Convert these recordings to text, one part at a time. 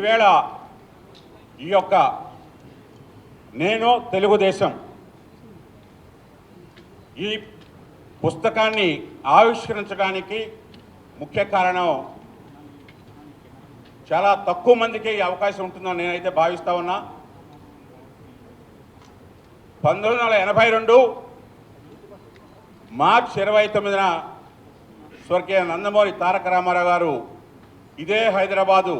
ఈవేళ ఈ యొక్క నేను తెలుగుదేశం ఈ పుస్తకాన్ని ఆవిష్కరించడానికి ముఖ్య కారణం చాలా తక్కువ మందికి ఈ అవకాశం ఉంటుందని నేనైతే భావిస్తా ఉన్నా. 1982 మార్చి 29న స్వర్గీయ నందమూరి తారక రామారావు గారు ఇదే హైదరాబాదు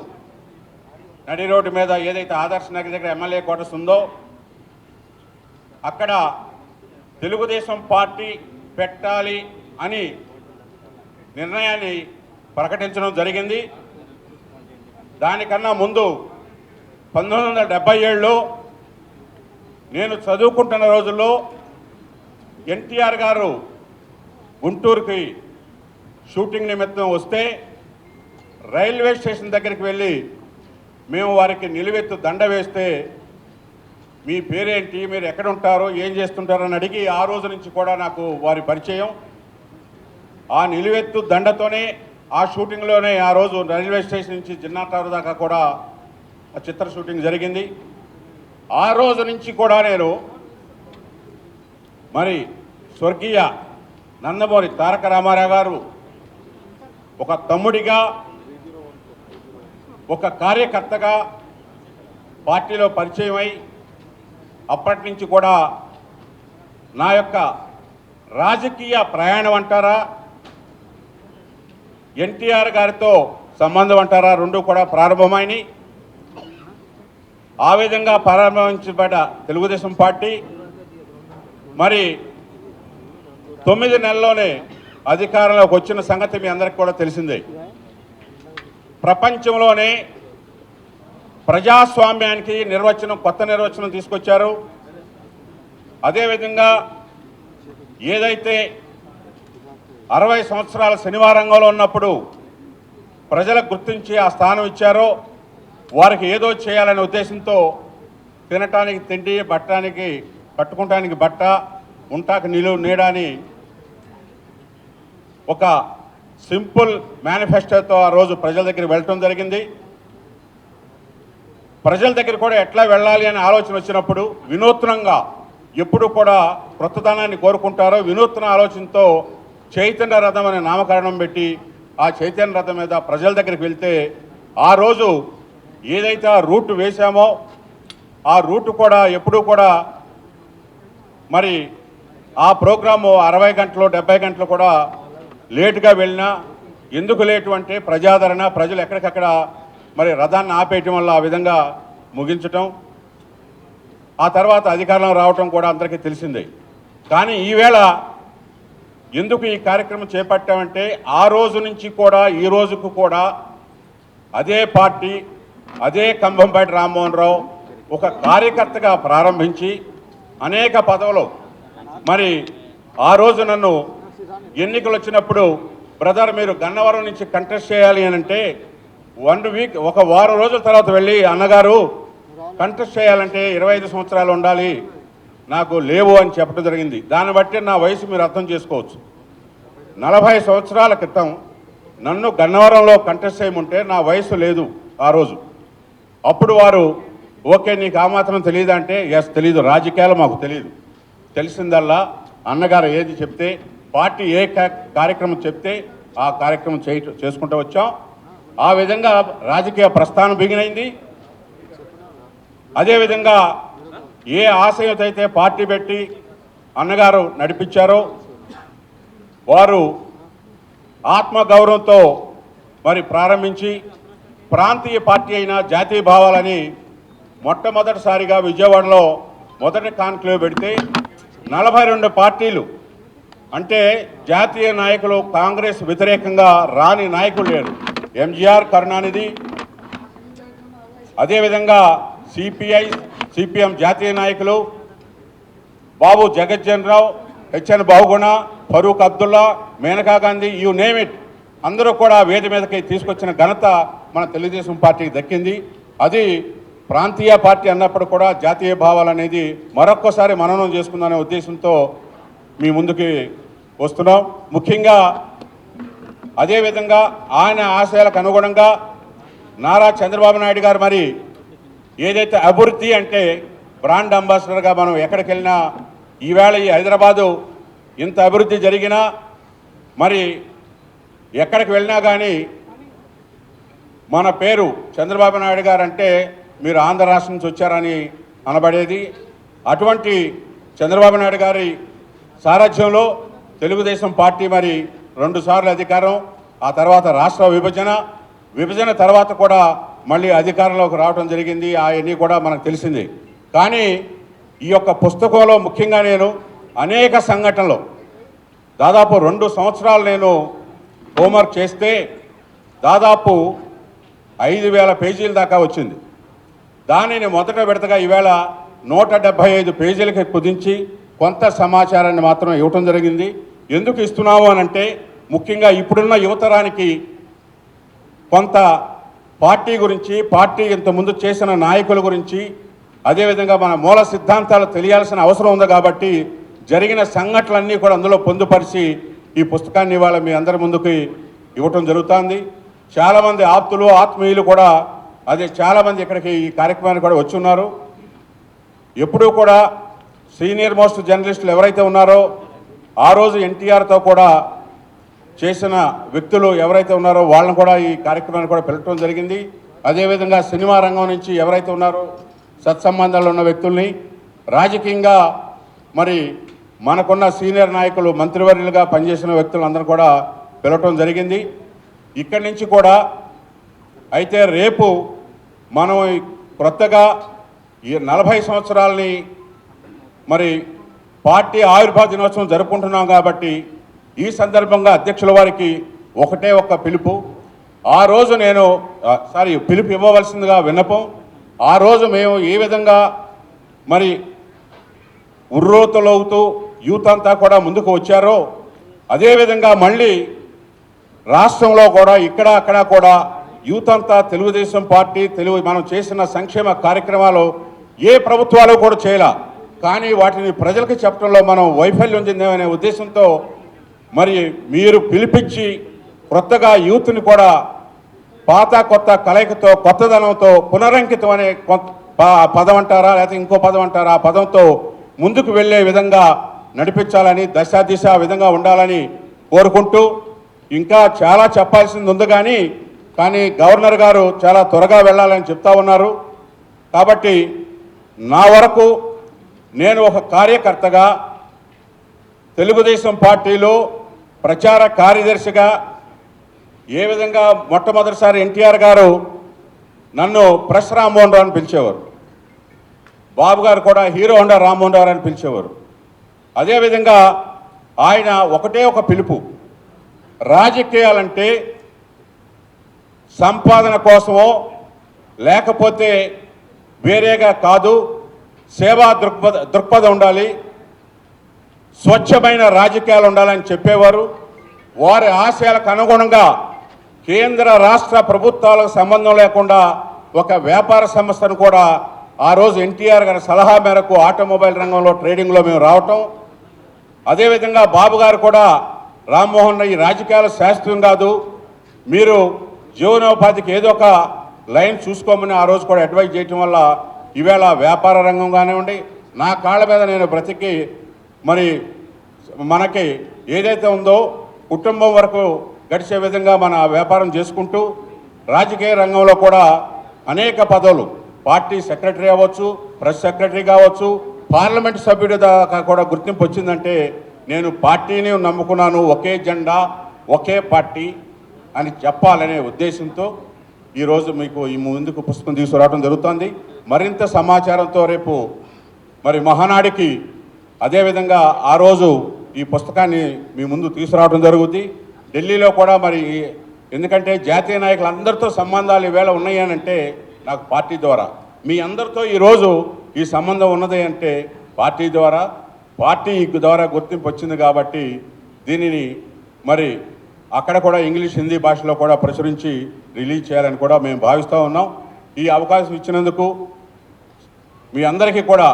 నడి రోడ్డు మీద ఏదైతే ఆదర్శ నగర్ దగ్గర ఎమ్మెల్యే క్వార్టర్స్ ఉందో అక్కడ తెలుగుదేశం పార్టీ పెట్టాలి అని నిర్ణయాన్ని ప్రకటించడం జరిగింది. దానికన్నా ముందు 1977లో నేను చదువుకుంటున్న రోజుల్లో ఎన్టీఆర్ గారు గుంటూరుకి షూటింగ్ నిమిత్తం వస్తే రైల్వే స్టేషన్ దగ్గరికి వెళ్ళి మేము వారికి నిలువెత్తు దండ వేస్తే మీ పేరేంటి, మీరు ఎక్కడ ఉంటారో, ఏం చేస్తుంటారని అడిగి ఆ రోజు నుంచి కూడా నాకు వారి పరిచయం. ఆ నిలువెత్తు దండతోనే ఆ షూటింగ్లోనే ఆ రోజు రైల్వే స్టేషన్ నుంచి జిన్నా టవర్ దాకా కూడా ఆ చిత్ర షూటింగ్ జరిగింది. ఆ రోజు నుంచి కూడా నేను మరి స్వర్గీయ నందమూరి తారక రామారావు గారు ఒక తమ్ముడిగా, ఒక కార్యకర్తగా పార్టీలో పరిచయం అయి అప్పటి నుంచి కూడా నా యొక్క రాజకీయ ప్రయాణం అంటారా, ఎన్టీఆర్ గారితో సంబంధం అంటారా, రెండు కూడా ప్రారంభమైనవి. ఆ విధంగా ప్రారంభించబడ్డ తెలుగుదేశం పార్టీ మరి 9 నెలల్లోనే అధికారంలోకి వచ్చిన సంగతి మీ అందరికీ కూడా తెలిసిందే. ప్రపంచంలోనే ప్రజాస్వామ్యానికి కొత్త నిర్వచనం తీసుకొచ్చారు. అదేవిధంగా ఏదైతే 60 సంవత్సరాల సినిమా రంగంలో ఉన్నప్పుడు ప్రజలకు గుర్తించి ఆ స్థానం ఇచ్చారో వారికి ఏదో చేయాలనే ఉద్దేశంతో తినటానికి తిండి, బట్టడానికి కట్టుకుంటానికి బట్ట, ఉంటాకి నీడని ఒక సింపుల్ మేనిఫెస్టోతో ఆ రోజు ప్రజల దగ్గర వెళ్ళటం జరిగింది. ప్రజల దగ్గర కూడా ఎట్లా వెళ్ళాలి అనే ఆలోచన వచ్చినప్పుడు వినూత్నంగా ఎప్పుడు కూడా కొత్తదనాన్ని కోరుకుంటారో వినూత్న ఆలోచనతో చైతన్య రథం అనే నామకరణం పెట్టి ఆ చైతన్య రథం మీద ప్రజల దగ్గరికి వెళ్తే ఆ రోజు ఏదైతే ఆ రూట్ వేశామో ఆ రూట్ కూడా ఎప్పుడూ కూడా మరి ఆ ప్రోగ్రాము 60 గంటలు 70 గంటలు కూడా లేటుగా వెళ్ళినా ఎందుకు లేటు అంటే ప్రజాదరణ, ప్రజలు ఎక్కడికక్కడ మరి రథాన్ని ఆపేయటం వల్ల ఆ విధంగా ముగించటం, ఆ తర్వాత అధికారంలో రావటం కూడా అందరికీ తెలిసిందే. కానీ ఈవేళ ఎందుకు ఈ కార్యక్రమం చేపట్టామంటే ఆ రోజు నుంచి కూడా ఈ రోజుకు కూడా అదే పార్టీ, అదే కంభంపాటి రామ్మోహన్ రావు ఒక కార్యకర్తగా ప్రారంభించి అనేక పదవులు మరి ఆ రోజు నన్ను ఎన్నికలు వచ్చినప్పుడు బ్రదర్ మీరు గన్నవరం నుంచి కంటెస్ట్ చేయాలి అని అంటే 1 వీక్ ఒక వారం రోజుల తర్వాత వెళ్ళి అన్నగారు కంటెస్ట్ చేయాలంటే 25 సంవత్సరాలు ఉండాలి, నాకు లేవు అని చెప్పడం జరిగింది. దాన్ని బట్టి నా వయసు మీరు అర్థం చేసుకోవచ్చు. 40 సంవత్సరాల క్రితం నన్ను గన్నవరంలో కంటెస్ట్ చేయమంటే నా వయసు లేదు ఆ రోజు. అప్పుడు వారు ఓకే నీకు ఆ మాత్రం తెలియదు అంటే ఎస్ తెలీదు, రాజకీయాలు మాకు తెలియదు, తెలిసిందల్లా అన్నగారు ఏది చెప్తే పార్టీ ఏ కార్యక్రమం చెప్తే ఆ కార్యక్రమం చేసుకుంటూ వచ్చాం. ఆ విధంగా రాజకీయ ప్రస్థానం బిగినైంది. అదేవిధంగా ఏ ఆశయంతో అయితే పార్టీ పెట్టి అన్నగారు నడిపించారో వారు ఆత్మగౌరవంతో మరి ప్రారంభించి ప్రాంతీయ పార్టీ అయిన జాతీయ భావాలని మొట్టమొదటిసారిగా విజయవాడలో మొదటి కాన్క్లేవ్ పెడితే 42 పార్టీలు అంటే జాతీయ నాయకులు కాంగ్రెస్ వ్యతిరేకంగా రాని నాయకులు లేరు. ఎంజీఆర్, కరుణానిధి, అదేవిధంగా సిపిఐ, సిపిఎం జాతీయ నాయకులు Babu Jagjivan Rao, H N Bahuguna, Farooq Abdullah, Maneka Gandhi, you name it, అందరూ కూడా వేది మీదకి తీసుకొచ్చిన ఘనత మన తెలుగుదేశం పార్టీకి దక్కింది. అది ప్రాంతీయ పార్టీ అన్నప్పుడు కూడా జాతీయ భావాలు అనేది మరొక్కసారి మననం చేసుకుందనే ఉద్దేశంతో మీ ముందుకి వస్తున్నాం. ముఖ్యంగా అదేవిధంగా ఆయన ఆశయాలకు అనుగుణంగా నారా చంద్రబాబు నాయుడు గారు మరి ఏదైతే అభివృద్ధి అంటే బ్రాండ్ అంబాసిడర్గా మనం ఎక్కడికి వెళ్ళినా ఈవేళ ఈ హైదరాబాదు ఇంత అభివృద్ధి జరిగినా మరి ఎక్కడికి వెళ్ళినా కానీ మన పేరు చంద్రబాబు నాయుడు గారు అంటే మీరు ఆంధ్ర రాష్ట్రం నుంచి వచ్చారని అనబడేది. అటువంటి చంద్రబాబు నాయుడు గారి సారథ్యంలో తెలుగుదేశం పార్టీ మరి 2 సార్లు అధికారం, ఆ తర్వాత రాష్ట్ర విభజన తర్వాత కూడా మళ్ళీ అధికారంలోకి రావడం జరిగింది. అవన్నీ కూడా మనకు తెలిసింది. కానీ ఈ యొక్క పుస్తకంలో ముఖ్యంగా నేను అనేక సంఘటనలు దాదాపు 2 సంవత్సరాలు నేను హోంవర్క్ చేస్తే దాదాపు 5,000 పేజీల దాకా వచ్చింది. దానిని మొదట విడతగా ఈవేళ 175 పేజీలకి కుదించి కొంత సమాచారాన్ని మాత్రం ఇవ్వటం జరిగింది. ఎందుకు ఇస్తున్నాము అనంటే ముఖ్యంగా ఇప్పుడున్న యువతరానికి కొంత పార్టీ గురించి, పార్టీ ఇంతకుముందు చేసిన నాయకుల గురించి, అదేవిధంగా మన మూల సిద్ధాంతాలు తెలియాల్సిన అవసరం ఉంది. కాబట్టి జరిగిన సంఘటనలన్నీ కూడా అందులో పొందుపరిచి ఈ పుస్తకాన్ని ఇవాళ మీ అందరి ముందుకు ఇవ్వటం జరుగుతుంది. చాలామంది ఆప్తులు, ఆత్మీయులు కూడా చాలామంది ఇక్కడికి ఈ కార్యక్రమానికి కూడా వచ్చి ఉన్నారు. ఎప్పుడూ కూడా సీనియర్ మోస్ట్ జర్నలిస్టులు ఎవరైతే ఉన్నారో ఆ రోజు ఎన్టీఆర్తో కూడా చేసిన వ్యక్తులు ఎవరైతే ఉన్నారో వాళ్ళని కూడా ఈ కార్యక్రమాన్ని కూడా పిలవటం జరిగింది. అదేవిధంగా సినిమా రంగం నుంచి ఎవరైతే ఉన్నారో సత్సంబంధాలు ఉన్న వ్యక్తుల్ని, రాజకీయంగా మరి మనకున్న సీనియర్ నాయకులు, మంత్రివర్యులుగా పనిచేసిన వ్యక్తులందరూ కూడా పిలవటం జరిగింది. ఇక్కడి నుంచి కూడా అయితే రేపు మనం కొత్తగా ఈ 40 సంవత్సరాలని మరి పార్టీ ఆవిర్భావ దినోత్సవం జరుపుకుంటున్నాం. కాబట్టి ఈ సందర్భంగా అధ్యక్షుల వారికి ఒకటే ఒక్క పిలుపు. ఆ రోజు పిలుపు ఇవ్వవలసిందిగా విన్నపం. ఆ రోజు మేము ఏ విధంగా మరి ఉర్రూతలవుతూ యూత్ అంతా కూడా ముందుకు వచ్చారో అదేవిధంగా మళ్ళీ రాష్ట్రంలో కూడా ఇక్కడ అక్కడ కూడా యూత్ అంతా తెలుగుదేశం పార్టీ మనం చేసిన సంక్షేమ కార్యక్రమాలు ఏ ప్రభుత్వాలు కూడా చేయాల, కానీ వాటిని ప్రజలకు చెప్పడంలో మనం వైఫల్యం చెందామనే ఉద్దేశంతో మరి మీరు పిలిపించి కొత్తగా యూత్ని కూడా పాత కొత్త కలయికతో, కొత్తదనంతో, పునరంకితం అనే పదం అంటారా లేకపోతే ఇంకో పదం అంటారా, ఆ పదంతో ముందుకు వెళ్ళే విధంగా నడిపించాలని, దశ విధంగా ఉండాలని కోరుకుంటూ, ఇంకా చాలా చెప్పాల్సింది ఉంది కానీ గవర్నర్ గారు చాలా త్వరగా వెళ్ళాలని చెప్తా ఉన్నారు. కాబట్టి నా వరకు నేను ఒక కార్యకర్తగా తెలుగుదేశం పార్టీలో ప్రచార కార్యదర్శిగా ఏ విధంగా మొట్టమొదటిసారి ఎన్టీఆర్ గారు నన్ను ప్రెస్ రామ్మోహన్ రావు అని పిలిచేవారు, బాబు గారు కూడా హీరో హోండా రామ్మోహన్ రావు అని పిలిచేవారు. అదేవిధంగా ఆయన ఒకటే ఒక పిలుపు, రాజకీయాలంటే సంపాదన కోసమో లేకపోతే వేరేగా కాదు, సేవా దృక్పథం ఉండాలి, స్వచ్ఛమైన రాజకీయాలు ఉండాలని చెప్పేవారు. వారి ఆశయాలకు అనుగుణంగా కేంద్ర రాష్ట్ర ప్రభుత్వాలకు సంబంధం లేకుండా ఒక వ్యాపార సంస్థను కూడా ఆ రోజు ఎన్టీఆర్ గారి సలహా మేరకు ఆటోమొబైల్ రంగంలో ట్రేడింగ్లో మేము రావటం, అదేవిధంగా బాబు గారు కూడా రామ్మోహన్ ఈ రాజకీయాలు శాస్త్రం కాదు, మీరు జీవనోపాధికి ఏదో ఒక లైన్ చూసుకోమని ఆ రోజు కూడా అడ్వైజ్ చేయటం వల్ల ఈవేళ వ్యాపార రంగం కానివ్వండి, నా కాళ్ళ మీద నేను బ్రతికి మరి మనకి ఏదైతే ఉందో కుటుంబం వరకు గడిచే విధంగా మన వ్యాపారం చేసుకుంటూ రాజకీయ రంగంలో కూడా అనేక పదవులు, పార్టీ సెక్రటరీ అవ్వచ్చు, ప్రెస్ సెక్రటరీ కావచ్చు, పార్లమెంట్ సభ్యుడి దాకా కూడా గుర్తింపు వచ్చిందంటే నేను పార్టీని నమ్ముకున్నాను, ఒకే జెండా ఒకే పార్టీ అని చెప్పాలనే ఉద్దేశంతో ఈరోజు మీకు ఈ ముందుకు పుస్తకం తీసుకురావడం జరుగుతుంది. మరింత సమాచారంతో రేపు మరి మహానాడికి అదేవిధంగా ఆ రోజు ఈ పుస్తకాన్ని మీ ముందు తీసుకురావడం జరుగుతుంది. ఢిల్లీలో కూడా మరి ఎందుకంటే జాతీయ నాయకులందరితో సంబంధాలు ఈవేళ ఉన్నాయి అని అంటే నాకు పార్టీ ద్వారా, మీ అందరితో ఈరోజు ఈ సంబంధం ఉన్నది అంటే పార్టీ ద్వారా గుర్తింపు వచ్చింది. కాబట్టి దీనిని మరి అక్కడ కూడా ఇంగ్లీష్, హిందీ భాషలో కూడా ప్రచురించి రిలీజ్ చేయాలని కూడా మేము భావిస్తూ ఉన్నాం. ఈ అవకాశం ఇచ్చినందుకు మీ అందరికీ కూడా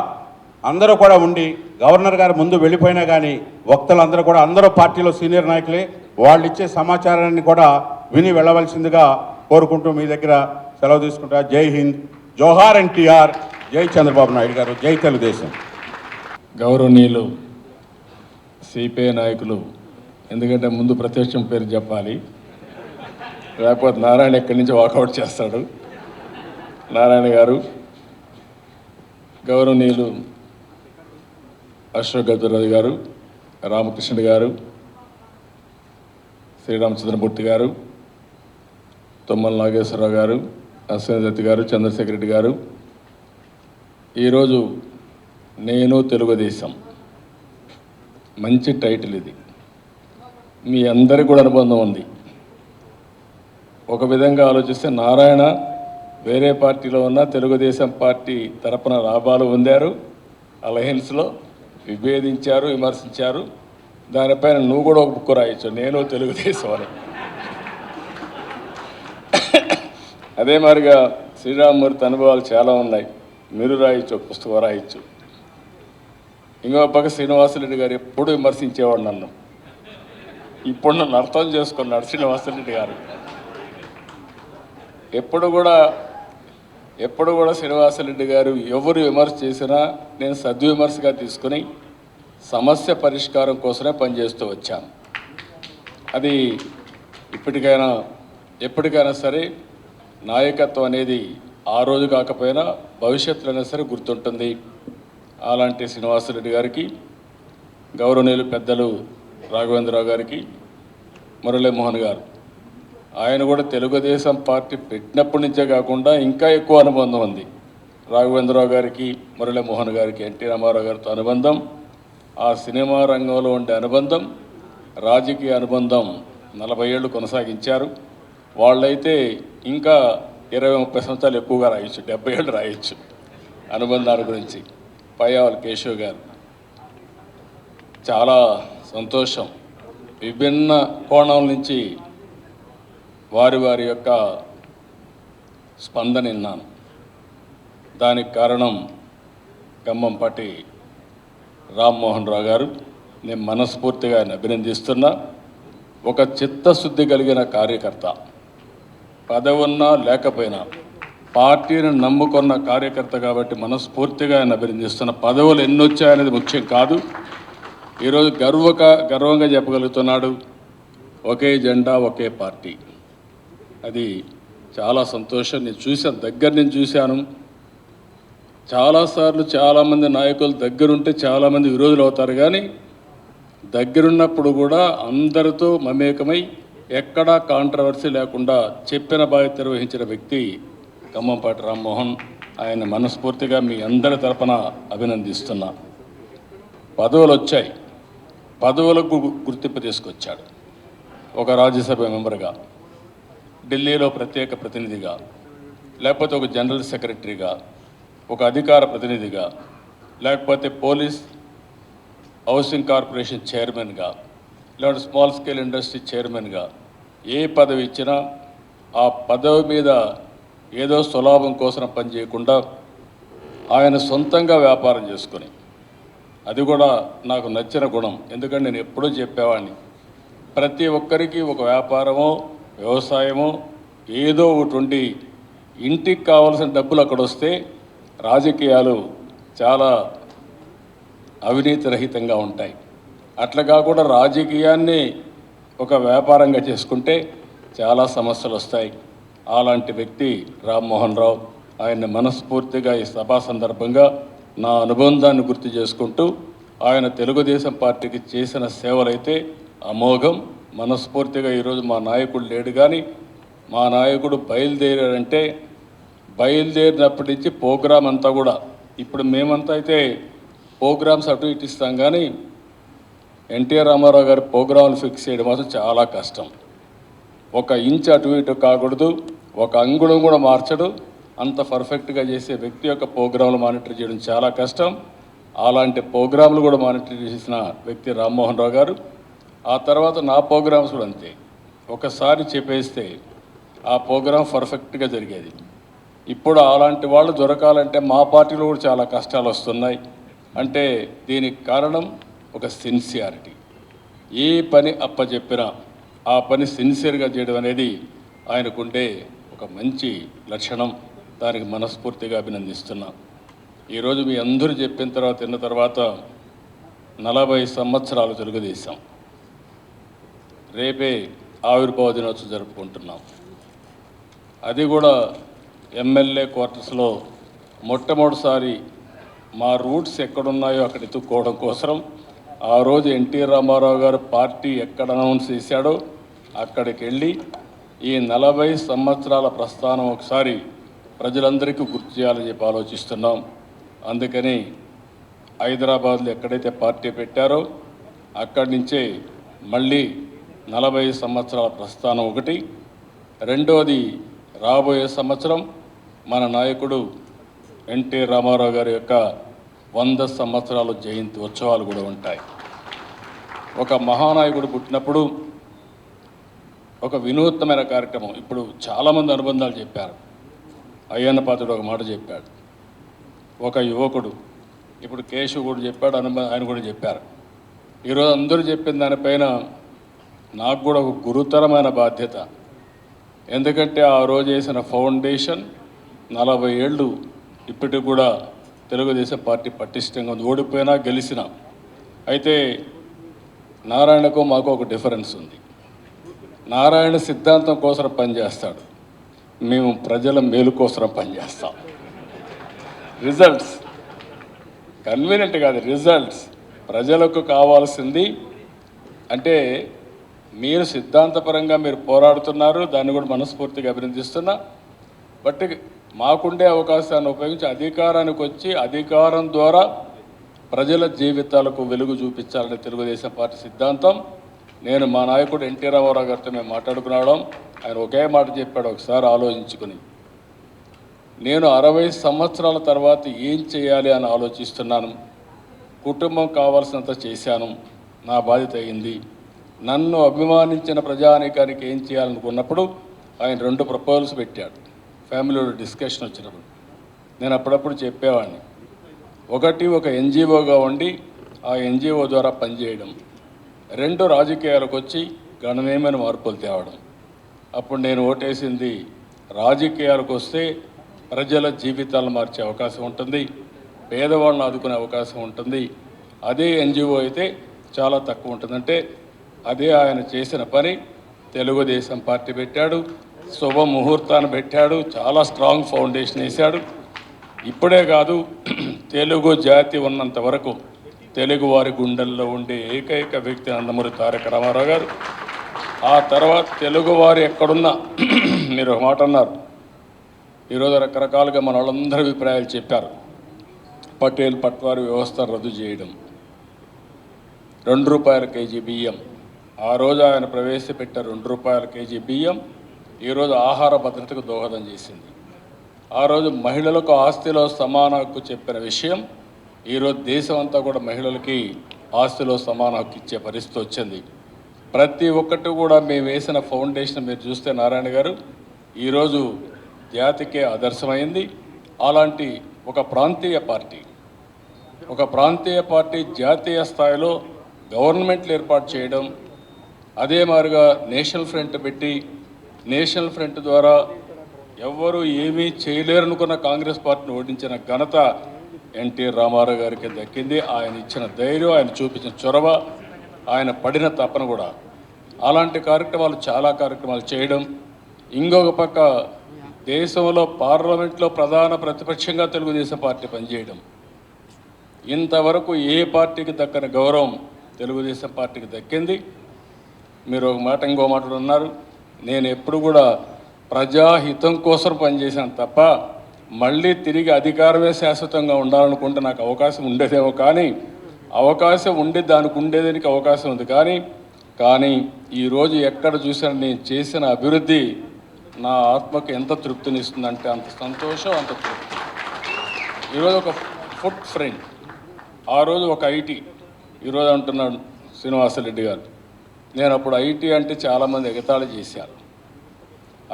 అందరూ కూడా ఉండి, గవర్నర్ గారు ముందు వెళ్ళిపోయినా కానీ వక్తలందరూ కూడా అందరూ పార్టీలో సీనియర్ నాయకులే, వాళ్ళు ఇచ్చే సమాచారాన్ని కూడా విని వెళ్ళవలసిందిగా కోరుకుంటూ మీ దగ్గర సెలవు తీసుకుంటా. జై హింద్, జోహార్ ఎన్టీఆర్, జై చంద్రబాబు నాయుడు గారు, జై తెలుగుదేశం. గౌరవనీయులు సిపిఐ నాయకులు, ఎందుకంటే ముందు ప్రత్యక్షం పేరు చెప్పాలి, లేకపోతే నారాయణ ఎక్కడి నుంచి వాకౌట్ చేస్తాడు. నారాయణ గారు, గౌరవనీయులు అశోక్ గజపతిరాజు గారు, రామకృష్ణుడు గారు, శ్రీరామచంద్రమూర్తి గారు, తుమ్మల నాగేశ్వరరావు గారు, అశ్విని దత్ గారు, చంద్రశేఖర్ రెడ్డి గారు, ఈరోజు నేను తెలుగుదేశం మంచి టైటిల్ ఇది. మీ అందరికీ కూడా అనుబంధం ఉంది. ఒక విధంగా ఆలోచిస్తే నారాయణ వేరే పార్టీలో ఉన్న తెలుగుదేశం పార్టీ తరపున లాభాలు పొందారు, అలయన్స్లో విభేదించారు, విమర్శించారు. దానిపైన నువ్వు కూడా ఒక బుక్ రాయొచ్చు, నేను తెలుగుదేశం అని. అదే మాదిరిగా శ్రీరామ్మూర్తి అనుభవాలు చాలా ఉన్నాయి, మీరు రాయొచ్చు, ఒక పుస్తకం రాయొచ్చు. ఇంకో పక్క శ్రీనివాసరెడ్డి గారు ఎప్పుడు విమర్శించేవాడు నన్ను. ఇప్పుడు నన్ను అర్థం చేసుకున్నాడు శ్రీనివాసరెడ్డి గారు. ఎప్పుడు కూడా శ్రీనివాసరెడ్డి గారు ఎవరు విమర్శ చేసినా నేను సద్విమర్శగా తీసుకుని సమస్య పరిష్కారం కోసమే పనిచేస్తూ వచ్చాను. అది ఎప్పటికైనా సరే నాయకత్వం అనేది ఆ రోజు కాకపోయినా భవిష్యత్తులో అయినా సరే గుర్తుంటుంది. అలాంటి శ్రీనివాసరెడ్డి గారికి, గౌరవనీయులు పెద్దలు రాఘవేంద్రరావు గారికి, మురళీమోహన్ గారు, ఆయన కూడా తెలుగుదేశం పార్టీ పెట్టినప్పటి నుంచే కాకుండా ఇంకా ఎక్కువ అనుబంధం ఉంది. రాఘవేంద్రరావు గారికి, మురళీమోహన్ గారికి, ఎన్టీ రామారావు గారితో అనుబంధం, ఆ సినిమా రంగంలో ఉండే అనుబంధం, రాజకీయ అనుబంధం 40 ఏళ్ళు కొనసాగించారు. వాళ్ళైతే ఇంకా 20-30 సంవత్సరాలు ఎక్కువగా రాయొచ్చు, 70 ఏళ్ళు రాయొచ్చు అనుబంధాల గురించి. పయ్యావల్ కేశవ్ గారు, చాలా సంతోషం. విభిన్న కోణాల నుంచి వారి యొక్క స్పందన విన్నాను. దానికి కారణం ఖమ్మంపాటి రామ్మోహన్ రావు గారు. నేను మనస్ఫూర్తిగా ఆయన అభినందిస్తున్నా. ఒక చిత్తశుద్ధి కలిగిన కార్యకర్త, పదవున్నా లేకపోయినా పార్టీని నమ్ముకున్న కార్యకర్త కాబట్టి మనస్ఫూర్తిగా ఆయన అభినందిస్తున్న. పదవులు ఎన్నొచ్చాయనేది ముఖ్యం కాదు. ఈరోజు గర్వంగా చెప్పగలుగుతున్నాడు, ఒకే జెండా ఒకే పార్టీ. అది చాలా సంతోషం. నేను చూశాను, దగ్గర నుంచి చూశాను. చాలాసార్లు చాలామంది నాయకులు దగ్గరుంటే చాలామంది విరోధులు అవుతారు, కానీ దగ్గరున్నప్పుడు కూడా అందరితో మమేకమై ఎక్కడా కాంట్రవర్సీ లేకుండా చెప్పిన బాధ్యత నిర్వహించిన వ్యక్తి ఖమ్మంపాటి రామ్మోహన్. ఆయన మనస్ఫూర్తిగా మీ అందరి తరపున అభినందిస్తున్నా. పదవులు వచ్చాయి, పదవులకు గుర్తింపు తీసుకొచ్చాడు. ఒక రాజ్యసభ మెంబర్గా, ఢిల్లీలో ప్రత్యేక ప్రతినిధిగా, లేకపోతే ఒక జనరల్ సెక్రటరీగా, ఒక అధికార ప్రతినిధిగా, లేకపోతే పోలీస్ హౌసింగ్ కార్పొరేషన్ చైర్మన్గా, లేకపోతే స్మాల్ స్కేల్ ఇండస్ట్రీ చైర్మన్గా ఏ పదవి ఇచ్చినా ఆ పదవి మీద ఏదో స్వలాభం కోసం పనిచేయకుండా ఆయన సొంతంగా వ్యాపారం చేసుకొని, అది కూడా నాకు నచ్చిన గుణం. ఎందుకంటే నేను ఎప్పుడూ చెప్పేవాడిని, ప్రతి ఒక్కరికి ఒక వ్యాపారమో వ్యవసాయమో ఏదో ఒకటి ఉండి ఇంటికి కావాల్సిన డబ్బులు అక్కడ వస్తే రాజకీయాలు చాలా అవినీతి రహితంగా ఉంటాయి. అట్లా కాకుండా రాజకీయాన్ని ఒక వ్యాపారంగా చేసుకుంటే చాలా సమస్యలు వస్తాయి. అలాంటి వ్యక్తి రామ్మోహన్ రావు. ఆయన్ని మనస్ఫూర్తిగా ఈ సభా సందర్భంగా నా అనుబంధాన్ని గుర్తు చేసుకుంటూ, ఆయన తెలుగుదేశం పార్టీకి చేసిన సేవలైతే అమోఘం. మనస్ఫూర్తిగా ఈరోజు మా నాయకుడు లేడు, కానీ మా నాయకుడు బయలుదేరాడంటే బయలుదేరినప్పటి నుంచి ప్రోగ్రాం అంతా కూడా, ఇప్పుడు మేమంతా అయితే ప్రోగ్రామ్స్ అటు ఇటు ఇస్తాం, కానీ ఎన్టీఆర్ రామారావు గారి ప్రోగ్రాంలు ఫిక్స్ చేయడం మాత్రం చాలా కష్టం. ఒక ఇంచ్ అటు ఇటు కాకూడదు, ఒక అంగుళం కూడా మార్చడు. అంత పర్ఫెక్ట్గా చేసే వ్యక్తి యొక్క ప్రోగ్రాంలు మానిటర్ చేయడం చాలా కష్టం. అలాంటి ప్రోగ్రాంలు కూడా మానిటర్ చేసిన వ్యక్తి రామ్మోహన్ రావు గారు. ఆ తర్వాత నా ప్రోగ్రామ్స్ కూడా అంతే, ఒకసారి చెప్పేస్తే ఆ ప్రోగ్రాం పర్ఫెక్ట్గా జరిగేది. ఇప్పుడు అలాంటి వాళ్ళు దొరకాలంటే మా పార్టీలో కూడా చాలా కష్టాలు వస్తున్నాయి. అంటే దీనికి కారణం ఒక సిన్సియారిటీ. ఏ పని అప్పచెప్పినా ఆ పని సిన్సియర్గా చేయడం అనేది ఆయనకుండే ఒక ఒక మంచి లక్షణం. దానికి మనస్ఫూర్తిగా అభినందిస్తున్నా. ఈరోజు మీ అందరూ చెప్పిన తర్వాత విన్న తర్వాత 40 సంవత్సరాలు తెలుగుదేశం, రేపే ఆవిర్భావ దినోత్సవం జరుపుకుంటున్నాం. అది కూడా ఎమ్మెల్యే క్వార్టర్స్లో మొట్టమొదటిసారి మా రూట్స్ ఎక్కడున్నాయో అక్కడ ఎత్తుక్కోవడం కోసం ఆ రోజు ఎన్టీ రామారావు గారు పార్టీ ఎక్కడ అనౌన్స్ చేశాడో అక్కడికి వెళ్ళి ఈ 40 సంవత్సరాల ప్రస్థానం ఒకసారి ప్రజలందరికీ గుర్తు చేయాలని చెప్పి ఆలోచిస్తున్నాం. అందుకని హైదరాబాద్లో ఎక్కడైతే పార్టీ పెట్టారో అక్కడి నుంచే మళ్ళీ 40 సంవత్సరాల ప్రస్థానం ఒకటి. రెండోది, రాబోయే సంవత్సరం మన నాయకుడు ఎన్టీ రామారావు గారి యొక్క 100 సంవత్సరాల జయంతి ఉత్సవాలు కూడా ఉంటాయి. ఒక మహానాయకుడు పుట్టినప్పుడు ఒక వినూత్నమైన కార్యక్రమం. ఇప్పుడు చాలామంది అనుబంధాలు చెప్పారు. అయ్యన్న పాత్రుడు ఒక మాట చెప్పాడు, ఒక యువకుడు. ఇప్పుడు కేశవ్ కూడా చెప్పాడు, ఆయన కూడా చెప్పారు. ఈరోజు అందరూ చెప్పిన దానిపైన నాకు కూడా ఒక గురుతరమైన బాధ్యత. ఎందుకంటే ఆ రోజు వేసిన ఫౌండేషన్ 40 ఏళ్ళు ఇప్పటికి కూడా తెలుగుదేశం పార్టీ పటిష్టంగా ఉంది, ఓడిపోయినా గెలిచినా. అయితే నారాయణకు మాకు ఒక డిఫరెన్స్ ఉంది. నారాయణ సిద్ధాంతం కోసం పనిచేస్తాడు, మేము ప్రజల మేలు కోసం పనిచేస్తాం. రిజల్ట్స్ కన్వీనియంట్ కాదు, రిజల్ట్స్ ప్రజలకు కావాల్సింది. అంటే మీరు సిద్ధాంతపరంగా మీరు పోరాడుతున్నారు, దాన్ని కూడా మనస్ఫూర్తిగా అభినందిస్తున్నా. బట్ మాకుండే అవకాశాన్ని ఉపయోగించి అధికారానికి వచ్చి అధికారం ద్వారా ప్రజల జీవితాలకు వెలుగు చూపించాలని తెలుగుదేశం పార్టీ సిద్ధాంతం. నేను మా నాయకుడు ఎన్టీ రామారావు గారితో మేము మాట్లాడుకున్నాం. ఆయన ఒకే మాట చెప్పాడు, ఒకసారి ఆలోచించుకుని, నేను 60 సంవత్సరాల తర్వాత ఏం చేయాలి అని ఆలోచిస్తున్నాను. కుటుంబం కావాల్సినంత చేశాను, నా బాధ్యత అయింది. నన్ను అభిమానించిన ప్రజానీకానికి ఏం చేయాలనుకున్నప్పుడు ఆయన 2 ప్రపోజల్స్ పెట్టాడు. ఫ్యామిలీలో డిస్కషన్ వచ్చినప్పుడు నేను అప్పుడప్పుడు చెప్పేవాడిని. ఒకటి, ఒక ఎన్జిఓగా ఉండి ఆ ఎన్జిఓ ద్వారా పనిచేయడం. 2, రాజకీయాలకు వచ్చి గణనీయమైన మార్పులు తేవడం. అప్పుడు నేను ఓటేసింది, రాజకీయాలకు వస్తే ప్రజల జీవితాలను మార్చే అవకాశం ఉంటుంది, పేదవాళ్ళని ఆదుకునే అవకాశం ఉంటుంది. అదే ఎన్జిఓ అయితే చాలా తక్కువ ఉంటుందంటే అదే ఆయన చేసిన పని. తెలుగుదేశం పార్టీ పెట్టాడు, శుభ ముహూర్తాన్ని పెట్టాడు, చాలా స్ట్రాంగ్ ఫౌండేషన్ వేశాడు. ఇప్పుడే కాదు, తెలుగు జాతి ఉన్నంత వరకు తెలుగు వారి గుండెల్లో ఉండే ఏకైక వ్యక్తి నందమూరి తారక రామారావు గారు. ఆ తర్వాత తెలుగువారు ఎక్కడున్నా మీరు ఒక మాట అన్నారు, ఈరోజు రకరకాలుగా మన వాళ్ళందరూ అభిప్రాయాలు చెప్పారు. పటేల్ పట్వారీ వ్యవస్థ రద్దు చేయడం, ₹2 కేజీ బియ్యం. ఆ రోజు ఆయన ప్రవేశపెట్ట ₹2 కేజీ బియ్యం ఈరోజు ఆహార భద్రతకు దోహదం చేసింది. ఆ రోజు మహిళలకు ఆస్తిలో సమాన హక్కు చెప్పిన విషయం ఈరోజు దేశం అంతా కూడా మహిళలకి ఆస్తిలో సమాన హక్కు ఇచ్చే పరిస్థితి వచ్చింది. ప్రతి ఒక్కటి కూడా మేము వేసిన ఫౌండేషన్ మీరు చూస్తే నారాయణ గారు ఈరోజు జాతికే ఆదర్శమైంది. అలాంటి ఒక ప్రాంతీయ పార్టీ జాతీయ స్థాయిలో గవర్నమెంట్లు ఏర్పాటు చేయడం, అదే మాదిరిగా నేషనల్ ఫ్రంట్ పెట్టి నేషనల్ ఫ్రంట్ ద్వారా ఎవ్వరూ ఏమీ చేయలేరనుకున్న కాంగ్రెస్ పార్టీని ఓడించిన ఘనత ఎన్టీ రామారావు గారికి దక్కింది. ఆయన ఇచ్చిన ధైర్యం, ఆయన చూపించిన చొరవ, ఆయన పడిన తపన కూడా. అలాంటి కార్యక్రమాలు చాలా కార్యక్రమాలు చేయడం. ఇంకొక పక్క దేశంలో పార్లమెంట్లో ప్రధాన ప్రతిపక్షంగా తెలుగుదేశం పార్టీ పనిచేయడం. ఇంతవరకు ఏ పార్టీకి దక్కని గౌరవం తెలుగుదేశం పార్టీకి దక్కింది. మీరు ఒక మాట ఇంకో మాట అన్నారు, నేను ఎప్పుడు కూడా ప్రజాహితం కోసం పనిచేశాను తప్ప మళ్ళీ తిరిగి అధికారమే శాశ్వతంగా ఉండాలనుకుంటే నాకు అవకాశం ఉండేదేమో, కానీ అవకాశం ఉండి దానికి ఉండేదానికి అవకాశం ఉంది. కానీ ఈరోజు ఎక్కడ చూసినా నేను చేసిన అభివృద్ధి నా ఆత్మకు ఎంత తృప్తినిస్తుందంటే అంత సంతోషం, అంత తృప్తి. ఈరోజు ఒక ఫుట్ ఫ్రెండ్, ఆ రోజు ఒక ఐటీ, ఈరోజు అంటున్నాడు శ్రీనివాసరెడ్డి గారు, నేను అప్పుడు ఐటీ అంటే చాలామంది ఎగతాళి చేశారు.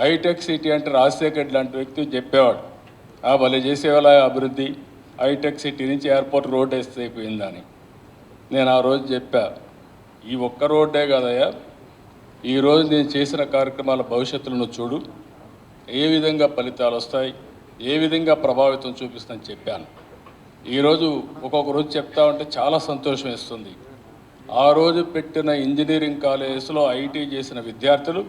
హైటెక్ సిటీ అంటే రాజశేఖర్ రెడ్డి లాంటి వ్యక్తి చెప్పేవాడు, భలే చేసేవాళ్ళ అభివృద్ధి, హైటెక్ సిటీ నుంచి ఎయిర్పోర్ట్ రోడ్ వేస్తే అయిపోయిందని. నేను ఆ రోజు చెప్పా, ఈ ఒక్క రోడ్డే కదయ్యా, ఈరోజు నేను చేసిన కార్యక్రమాల భవిష్యత్తులను చూడు. ఏ విధంగా ఫలితాలు వస్తాయి, ఏ విధంగా ప్రభావితం చూపిస్తుందని చెప్పాను. ఈరోజు ఒక్కొక్క రోజు చెప్తా ఉంటే చాలా సంతోషం వేస్తుంది. ఆ రోజు పెట్టిన ఇంజనీరింగ్ కాలేజెస్లో ఐటీ చేసిన విద్యార్థులు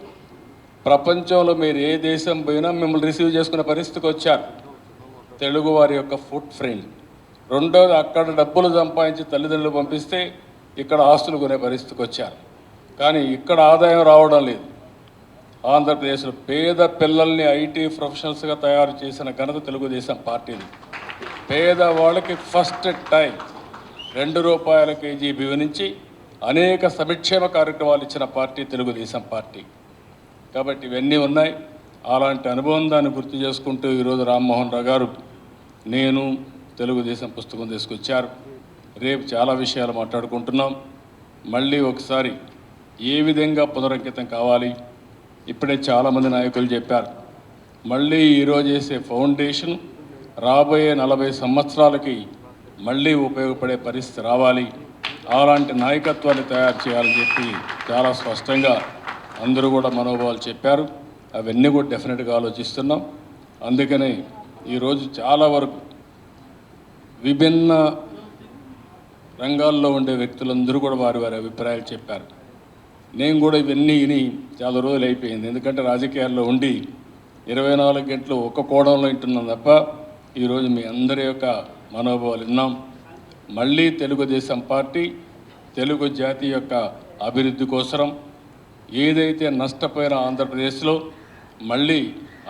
ప్రపంచంలో మీరు ఏ దేశం పోయినా మిమ్మల్ని రిసీవ్ చేసుకునే పరిస్థితికి వచ్చారు. తెలుగు వారి యొక్క ఫుట్ ప్రింట్. రెండోది, అక్కడ డబ్బులు సంపాదించి తల్లిదండ్రులు పంపిస్తే ఇక్కడ ఆస్తులు కొనే పరిస్థితికి వచ్చారు. కానీ ఇక్కడ ఆదాయం రావడం లేదు. ఆంధ్రప్రదేశ్లో పేద పిల్లల్ని ఐటీ ప్రొఫెషనల్స్గా తయారు చేసిన ఘనత తెలుగుదేశం పార్టీది. పేదవాళ్ళకి ఫస్ట్ టైం ₹2 కేజీ బియ్యం నుంచి అనేక సంక్షేమ కార్యక్రమాలు ఇచ్చిన పార్టీ తెలుగుదేశం పార్టీ. కాబట్టి ఇవన్నీ ఉన్నాయి. అలాంటి అనుబంధాన్ని గుర్తు చేసుకుంటూ ఈరోజు రామ్మోహన్ రావు గారు నేను తెలుగుదేశం పుస్తకం తీసుకొచ్చారు. రేపు చాలా విషయాలు మాట్లాడుకుంటున్నాం. మళ్ళీ ఒకసారి ఏ విధంగా పునరంకితం కావాలి, ఇప్పుడే చాలామంది నాయకులు చెప్పారు. మళ్ళీ ఈరోజు వేసే ఫౌండేషన్ రాబోయే 40 సంవత్సరాలకి మళ్ళీ ఉపయోగపడే పరిస్థితి రావాలి. అలాంటి నాయకత్వాన్ని తయారు చేయాలని చెప్పి చాలా స్పష్టంగా అందరూ కూడా మనోభావాలు చెప్పారు. అవన్నీ కూడా డెఫినెట్గా ఆలోచిస్తున్నాం. అందుకనే ఈరోజు చాలా వరకు విభిన్న రంగాల్లో ఉండే వ్యక్తులందరూ కూడా వారి వారి అభిప్రాయాలు చెప్పారు. నేను కూడా ఇవన్నీ విని చాలా రోజులు అయిపోయింది. ఎందుకంటే రాజకీయాల్లో ఉండి 24 గంటలు ఒక్క కోణంలో వింటున్నాం తప్ప ఈరోజు మీ అందరి యొక్క మనోభావాలు విన్నాం. మళ్ళీ తెలుగుదేశం పార్టీ తెలుగు జాతి యొక్క అభివృద్ధి కోసం ఏదైతే నష్టపోయిన ఆంధ్రప్రదేశ్లో మళ్ళీ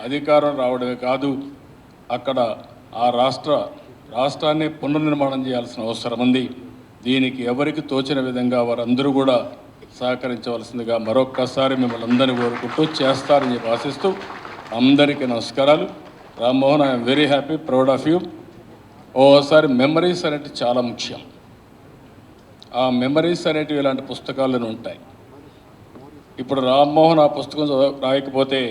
అధికారం రావడమే కాదు, అక్కడ ఆ రాష్ట్రాన్ని పునర్నిర్మాణం చేయాల్సిన అవసరం ఉంది. దీనికి ఎవరికి తోచిన విధంగా వారందరూ కూడా సహకరించవలసిందిగా మరొక్కసారి మిమ్మల్ని అందరినీ కోరుకుంటూ చేస్తారని చెప్పి ఆశిస్తూ అందరికీ నమస్కారాలు. Rammohan, I'm very happy, proud of you. ఓసారి మెమరీస్ అనేటివి చాలా ముఖ్యం. ఆ మెమరీస్ అనేటివి ఇలాంటి పుస్తకాలను ఉంటాయి. ఇప్పుడు రామ్మోహన్ ఆ పుస్తకం రాయకపోతే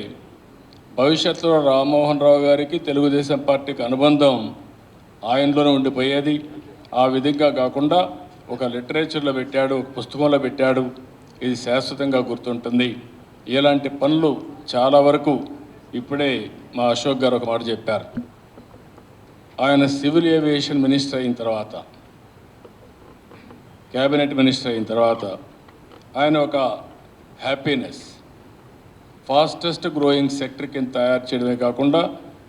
భవిష్యత్తులో రామ్మోహన్ రావు గారికి తెలుగుదేశం పార్టీకి అనుబంధం ఆయనలోనే ఉండిపోయేది. ఆ విధంగా కాకుండా ఒక లిటరేచర్లో పెట్టాడు, ఒక పుస్తకంలో పెట్టాడు, ఇది శాశ్వతంగా గుర్తుంటుంది. ఇలాంటి పనులు చాలా వరకు ఇప్పుడే మా అశోక్ గారు ఒక మాట చెప్పారు. ఆయన సివిల్ ఏవియేషన్ మినిస్టర్ అయిన తర్వాత, క్యాబినెట్ మినిస్టర్ అయిన తర్వాత ఆయన ఒక హ్యాపీనెస్ ఫాస్టెస్ట్ గ్రోయింగ్ సెక్టర్ కింద తయారు చేయడమే కాకుండా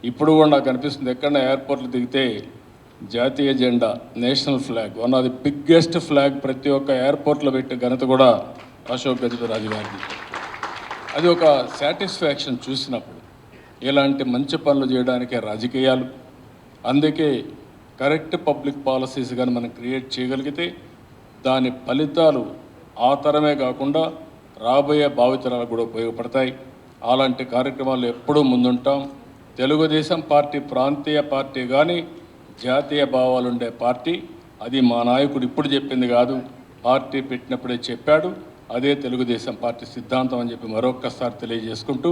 ఇప్పుడు కూడా నాకు అనిపిస్తుంది, ఎక్కడైనా ఎయిర్పోర్ట్లు దిగితే జాతీయ జెండా, national flag, one of the biggest flag ప్రతి ఒక్క ఎయిర్పోర్ట్లో పెట్టే ఘనత కూడా అశోక్ గజపతిరాజు గారిది. అది ఒక సాటిస్ఫాక్షన్ చూసినప్పుడు. ఇలాంటి మంచి పనులు చేయడానికే రాజకీయాలు. అందుకే కరెక్ట్ పబ్లిక్ పాలసీస్ కానీ మనం క్రియేట్ చేయగలిగితే దాని ఫలితాలు ఆ తరమే కాకుండా రాబోయే భావితరాలకు కూడా ఉపయోగపడతాయి. అలాంటి కార్యక్రమాలు ఎప్పుడూ ముందుంటాం. తెలుగుదేశం పార్టీ ప్రాంతీయ పార్టీ కానీ జాతీయ భావాలు ఉండే పార్టీ. అది మా నాయకుడు ఇప్పుడు చెప్పింది కాదు, పార్టీ పెట్టినప్పుడే చెప్పాడు. అదే తెలుగుదేశం పార్టీ సిద్ధాంతం అని చెప్పి మరొక్కసారి తెలియజేసుకుంటూ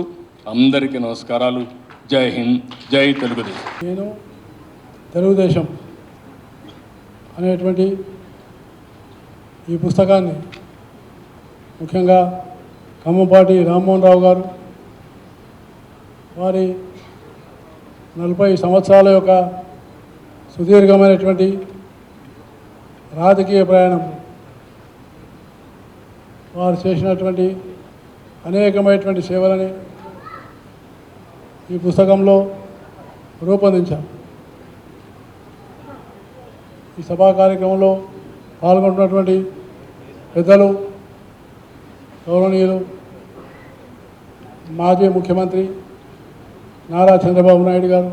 అందరికీ నమస్కారాలు. జై హింద్, జై తెలుగుదేశం. నేను తెలుగుదేశం అనేటువంటి ఈ పుస్తకాన్ని ముఖ్యంగా ఖమ్మంపాటి రామ్మోహన్ రావు గారు వారి 40 సంవత్సరాల యొక్క సుదీర్ఘమైనటువంటి రాజకీయ ప్రయాణం, వారు చేసినటువంటి అనేకమైనటువంటి సేవలని ఈ పుస్తకంలో రూపొందించాం. ఈ సభా కార్యక్రమంలో పాల్గొంటున్నటువంటి పెద్దలు, గౌరవనీయులు మాజీ ముఖ్యమంత్రి నారా చంద్రబాబు నాయుడు గారు,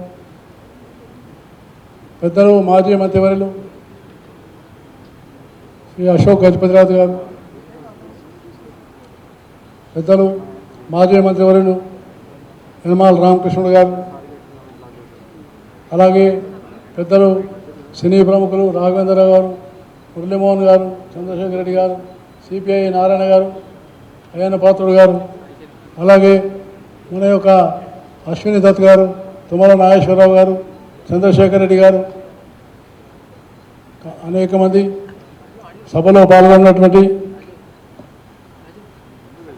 పెద్దలు మాజీ మంత్రివర్యులు శ్రీ అశోక్ గజపతిరాజు గారు, పెద్దలు మాజీ మంత్రివర్యులు యనమల రామకృష్ణుడు గారు, అలాగే పెద్దలు సినీ ప్రముఖులు రాఘవేంద్రరావు గారు, మురళీమోహన్ గారు, చంద్రశేఖర్ రెడ్డి గారు, సిపిఐ నారాయణ గారు, అయ్యన్న పాత్రుడు గారు, అలాగే మన యొక్క అశ్విని దత్ గారు, తుమ్మల నాగేశ్వరరావు గారు, చంద్రశేఖర్ రెడ్డి గారు, అనేక మంది సభలో పాల్గొన్నటువంటి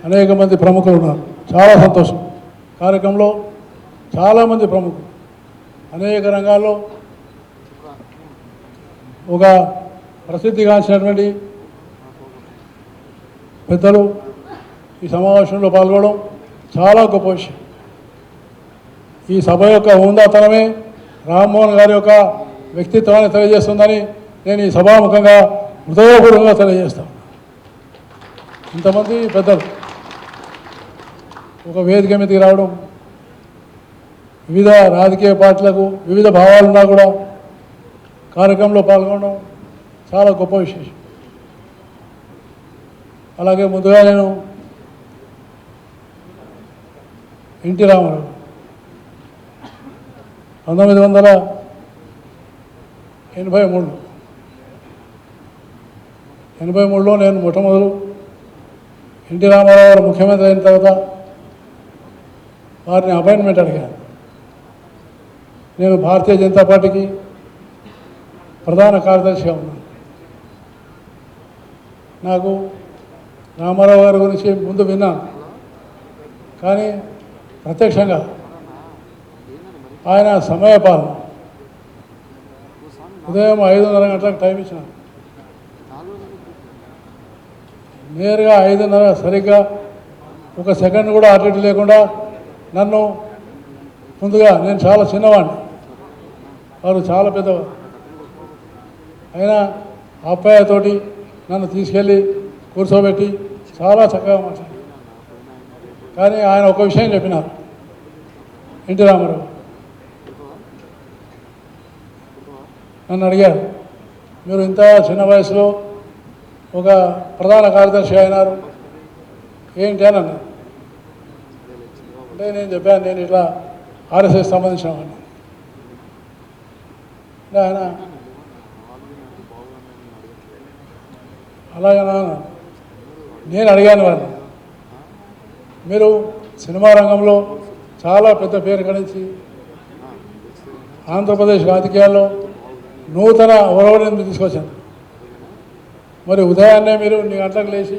అనేక మంది ప్రముఖులు ఉన్నారు. చాలా సంతోషం. కార్యక్రమంలో చాలామంది ప్రముఖులు అనేక రంగాల్లో ఒక ప్రసిద్ధిగాంచినటువంటి పెద్దలు ఈ సమావేశంలో పాల్గొనడం చాలా గొప్ప విషయం. ఈ సభ యొక్క హోందాతనమే రామ్మోహన్ గారి యొక్క వ్యక్తిత్వాన్ని తెలియజేస్తుందని నేను ఈ సభాముఖంగా హృదయపూర్వకంగా తెలియజేస్తాను. ఇంతమంది పెద్దలు ఒక వేదిక మీదకి రావడం, వివిధ రాజకీయ పార్టీలకు వివిధ భావాలున్నా కూడా కార్యక్రమంలో పాల్గొనడం చాలా గొప్ప విశేషం. అలాగే ముందుగా నేను ఎన్టీ రామారావు 1983లో నేను మొట్టమొదలు ఎన్టీ రామారావు గారు ముఖ్యమంత్రి అయిన తర్వాత వారిని అపాయింట్మెంట్ అడిగాను. నేను భారతీయ జనతా పార్టీకి ప్రధాన కార్యదర్శిగా ఉన్నాను. నాకు రామారావు గారి గురించి ముందు విన్నాను, కానీ ప్రత్యక్షంగా ఆయన సమయపాలన ఉదయం 5:30 గంటలకు టైం ఇచ్చిన నేరుగా 5:30 సరిగ్గా ఒక సెకండ్ కూడా అటు ఇటు లేకుండా నన్ను ముందుగా, నేను చాలా చిన్నవాడిని, వారు చాలా పెద్దవారు, అయినా ఆప్యాయతోటి నన్ను తీసుకెళ్ళి కూర్చోబెట్టి చాలా చక్కగా మాట్లాడారు. కానీ ఆయన ఒక విషయం చెప్పినారు, ఎన్టీ రామారావు నన్ను అడిగారు, మీరు ఇంత చిన్న వయసులో ఒక ప్రధాన కార్యదర్శి అయినారు ఏంటి అని అన్నారు. అంటే నేను చెప్పాను, నేను ఇట్లా ఆర్ఎస్ఎస్ సంబంధించిన వాడిని. అంటే ఆయన అలాగనా, నేను అడిగాను వారిని, మీరు సినిమా రంగంలో చాలా పెద్ద పేరు గడించి ఆంధ్రప్రదేశ్ రాజకీయాల్లో నూతన ఒరవడిని తీసుకొచ్చాను, మరి ఉదయాన్నే మీరు 2 గంటలకు లేచి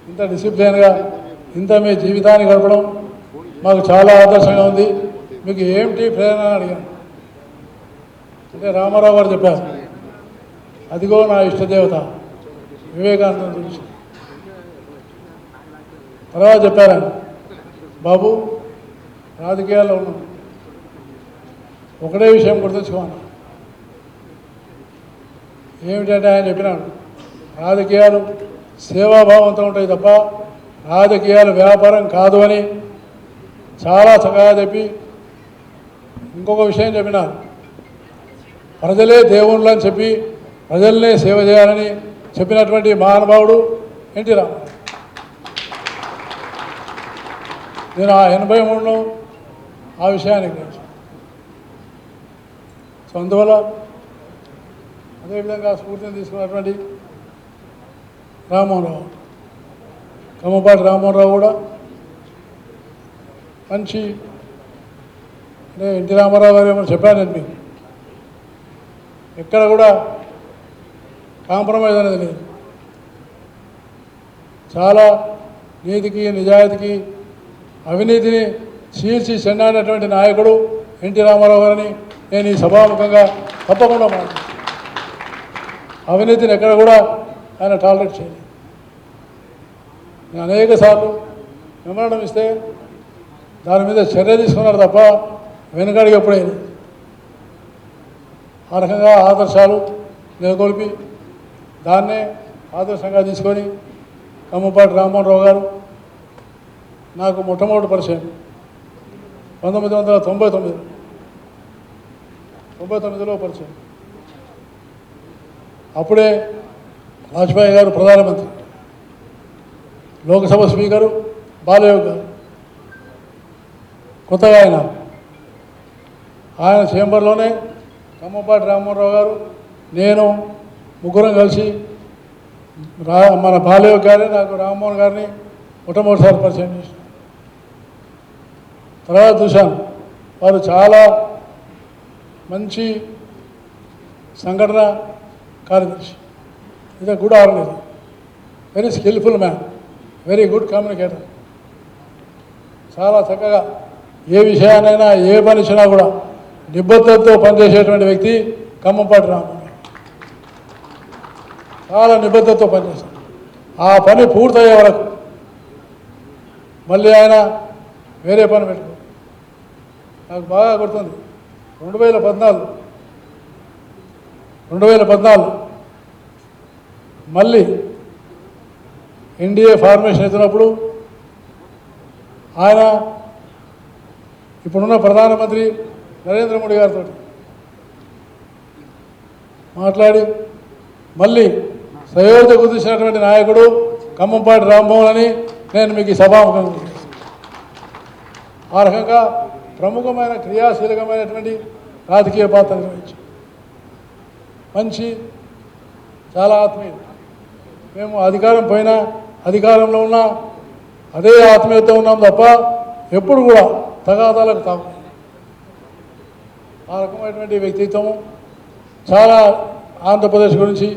ఇంత డిసిప్లిన్గా ఇంత మీ జీవితాన్ని గడపడం మాకు చాలా ఆదర్శంగా ఉంది, మీకు ఏమిటి ప్రేరణ అని అడిగాను. అంటే రామారావు గారు చెప్పారు, అదిగో నా ఇష్టదేవత వివేకానంద గురించి. తర్వాత చెప్పారు ఆయన, బాబు రాజకీయాల్లో ఉన్నాం, ఒకటే విషయం గుర్తుంచుకోవాలి, ఏమిటంటే ఆయన చెప్పినాడు, రాజకీయాలు సేవాభావంతో ఉంటాయి తప్ప రాజకీయాలు వ్యాపారం కాదు అని చాలా చక్కగా చెప్పి ఇంకొక విషయం చెప్పినారు, ప్రజలే దేవుళ్ళు అని చెప్పి ప్రజల్నే సేవ చేయాలని చెప్పినటువంటి మహానుభావుడు ఎన్టీ రామారావు. నేను ఆ 83లో ఆ విషయాన్ని గ్రహించాను. సో అందువల్ల అదేవిధంగా స్ఫూర్తిని తీసుకున్నటువంటి రామ్మోహన్ రావు, కమ్మపాటి రామ్మోహన్ రావు కూడా మంచి, అంటే ఎన్టీ రామారావు గారు ఏమో చెప్పాను నేను మీకు, ఎక్కడ కూడా కాంప్రమైజ్ అనేది లేదు, చాలా నీతికి నిజాయితీకి అవినీతిని చీల్చి చెండాడినటువంటి నాయకుడు ఎన్టీ రామారావు గారిని నేను ఈ సభాముఖంగా తప్పకుండా మాట్లాడుతాను. అవినీతిని ఎక్కడ కూడా ఆయన టాలరేట్ చేయలేదు. నేను అనేక సార్లు మెమరాండం ఇస్తే దాని మీద చర్య తీసుకున్నారు తప్ప వెనుకడికి ఎప్పుడైనా. ఆ రకంగా ఆదర్శాలు నెలకొల్పి దాన్నే ఆదర్శంగా తీసుకొని కమ్మపాటి రామ్మోహన్ రావు గారు నాకు మొట్టమొదటి పరిచయం 1999లో పరిచయం. అప్పుడే వాజ్పేయి గారు ప్రధానమంత్రి, లోక్సభ స్పీకరు బాలయోగ్ గారు కొత్తగా ఆయన చేంబర్లోనే కమ్మపాటి రామ్మోహన్ రావు గారు నేను ముగ్గురం కలిసి మన బాలయోగ్ గారిని నాకు రామ్మోహన్ గారిని మొట్టమొదటిసారి పరిచయం చేశాను. తర్వాత చూశాను వారు చాలా మంచి సంఘటన కార్యదర్శి, ఇది good organiser, very skilful man, very good communicator, చాలా చక్కగా ఏ విషయానైనా ఏ పనిచ్చినా కూడా నిబద్ధతతో పనిచేసేటువంటి వ్యక్తి ఖమ్మంపాటి రామ్మోహన్. చాలా నిబద్ధతతో పనిచేశారు. ఆ పని పూర్తయ్యే వరకు మళ్ళీ ఆయన వేరే పని పెట్టుకో. నాకు బాగా గుర్తుంది 2014 మళ్ళీ ఎన్డీఏ ఫార్మేషన్ ఎత్తినప్పుడు ఆయన ఇప్పుడున్న ప్రధానమంత్రి నరేంద్ర మోడీ గారితో మాట్లాడి మళ్ళీ సయోధ్య కుదిసినటువంటి నాయకుడు ఖమ్మంపాటి రామ్మోహన్ అని నేను మీకు ఈ సభాముఖంగా తెలియజేస్తున్నాను. ఆ రకంగా ప్రముఖమైన క్రియాశీలకమైనటువంటి రాజకీయ పాత్ర నిర్వహించారు. మంచి చాలా ఆత్మీయులు. మేము అధికారం పోయినా అధికారంలో ఉన్నా అదే ఆత్మీయత ఉన్నాం తప్ప ఎప్పుడు కూడా తగాదాలకు తాగు. ఆ రకమైనటువంటి వ్యక్తిత్వం చాలా ఆంధ్రప్రదేశ్ గురించి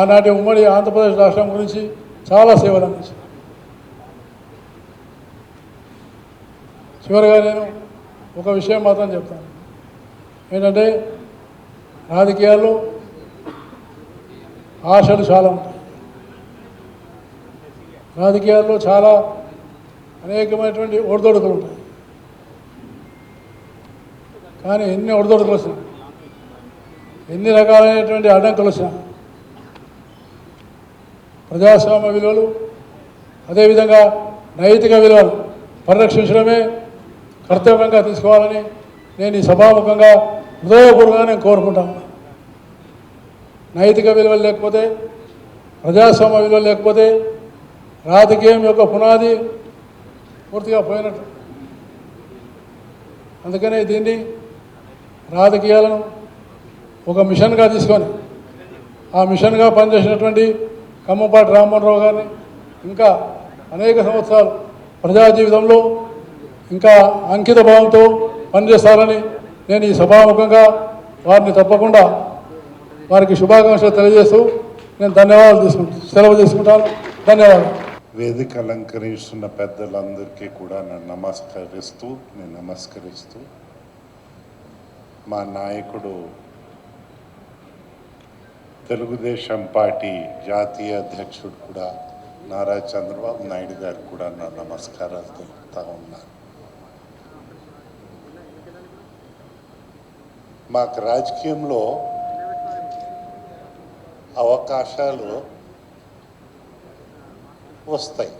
ఆనాటి ఉమ్మడి ఆంధ్రప్రదేశ్ రాష్ట్రం గురించి చాలా సేవలు అందించారు. చివరిగా నేను ఒక విషయం మాత్రం చెప్తాను. ఏంటంటే రాజకీయాల్లో ఆశలు చాలా ఉంటాయి. రాజకీయాల్లో చాలా అనేకమైనటువంటి ఒడిదొడుకులు ఉంటాయి. కానీ ఎన్ని ఒడిదొడుకులు వచ్చినా ఎన్ని రకాలైనటువంటి అడ్డంకులు వచ్చినా ప్రజాస్వామ్య విలువలు అదేవిధంగా నైతిక విలువలు పరిరక్షించడమే కర్తవ్యంగా తీసుకోవాలని నేను ఈ సభాముఖంగా హృదయపూర్వకంగా నేను కోరుకుంటాను. నైతిక విలువలు లేకపోతే ప్రజాస్వామ్య విలువలు లేకపోతే రాజకీయం యొక్క పునాది పూర్తిగా పోయినట్టు. అందుకనే దీన్ని రాజకీయాలను ఒక మిషన్గా తీసుకొని ఆ మిషన్గా పనిచేసినటువంటి ఖమ్మంపాటి రామ్మోహన్ రావు గారిని ఇంకా అనేక సంవత్సరాలు ప్రజా జీవితంలో ఇంకా అంకిత భావంతో పనిచేస్తారని నేను ఈ సభాముఖంగా వారిని తప్పకుండా వారికి శుభాకాంక్షలు తెలియజేస్తూ నేను సెలవు తీసుకుంటాను. ధన్యవాదాలు. వేదిక అలంకరిస్తున్న పెద్దలందరికీ కూడా నేను నమస్కరిస్తూ మా నాయకుడు తెలుగుదేశం పార్టీ జాతీయ అధ్యక్షుడు కూడా నారా చంద్రబాబు నాయుడు గారికి కూడా నా నమస్కారాలు తెలుపుతా ఉన్నాను. మాకు రాజకీయంలో అవకాశాలు వస్తాయి.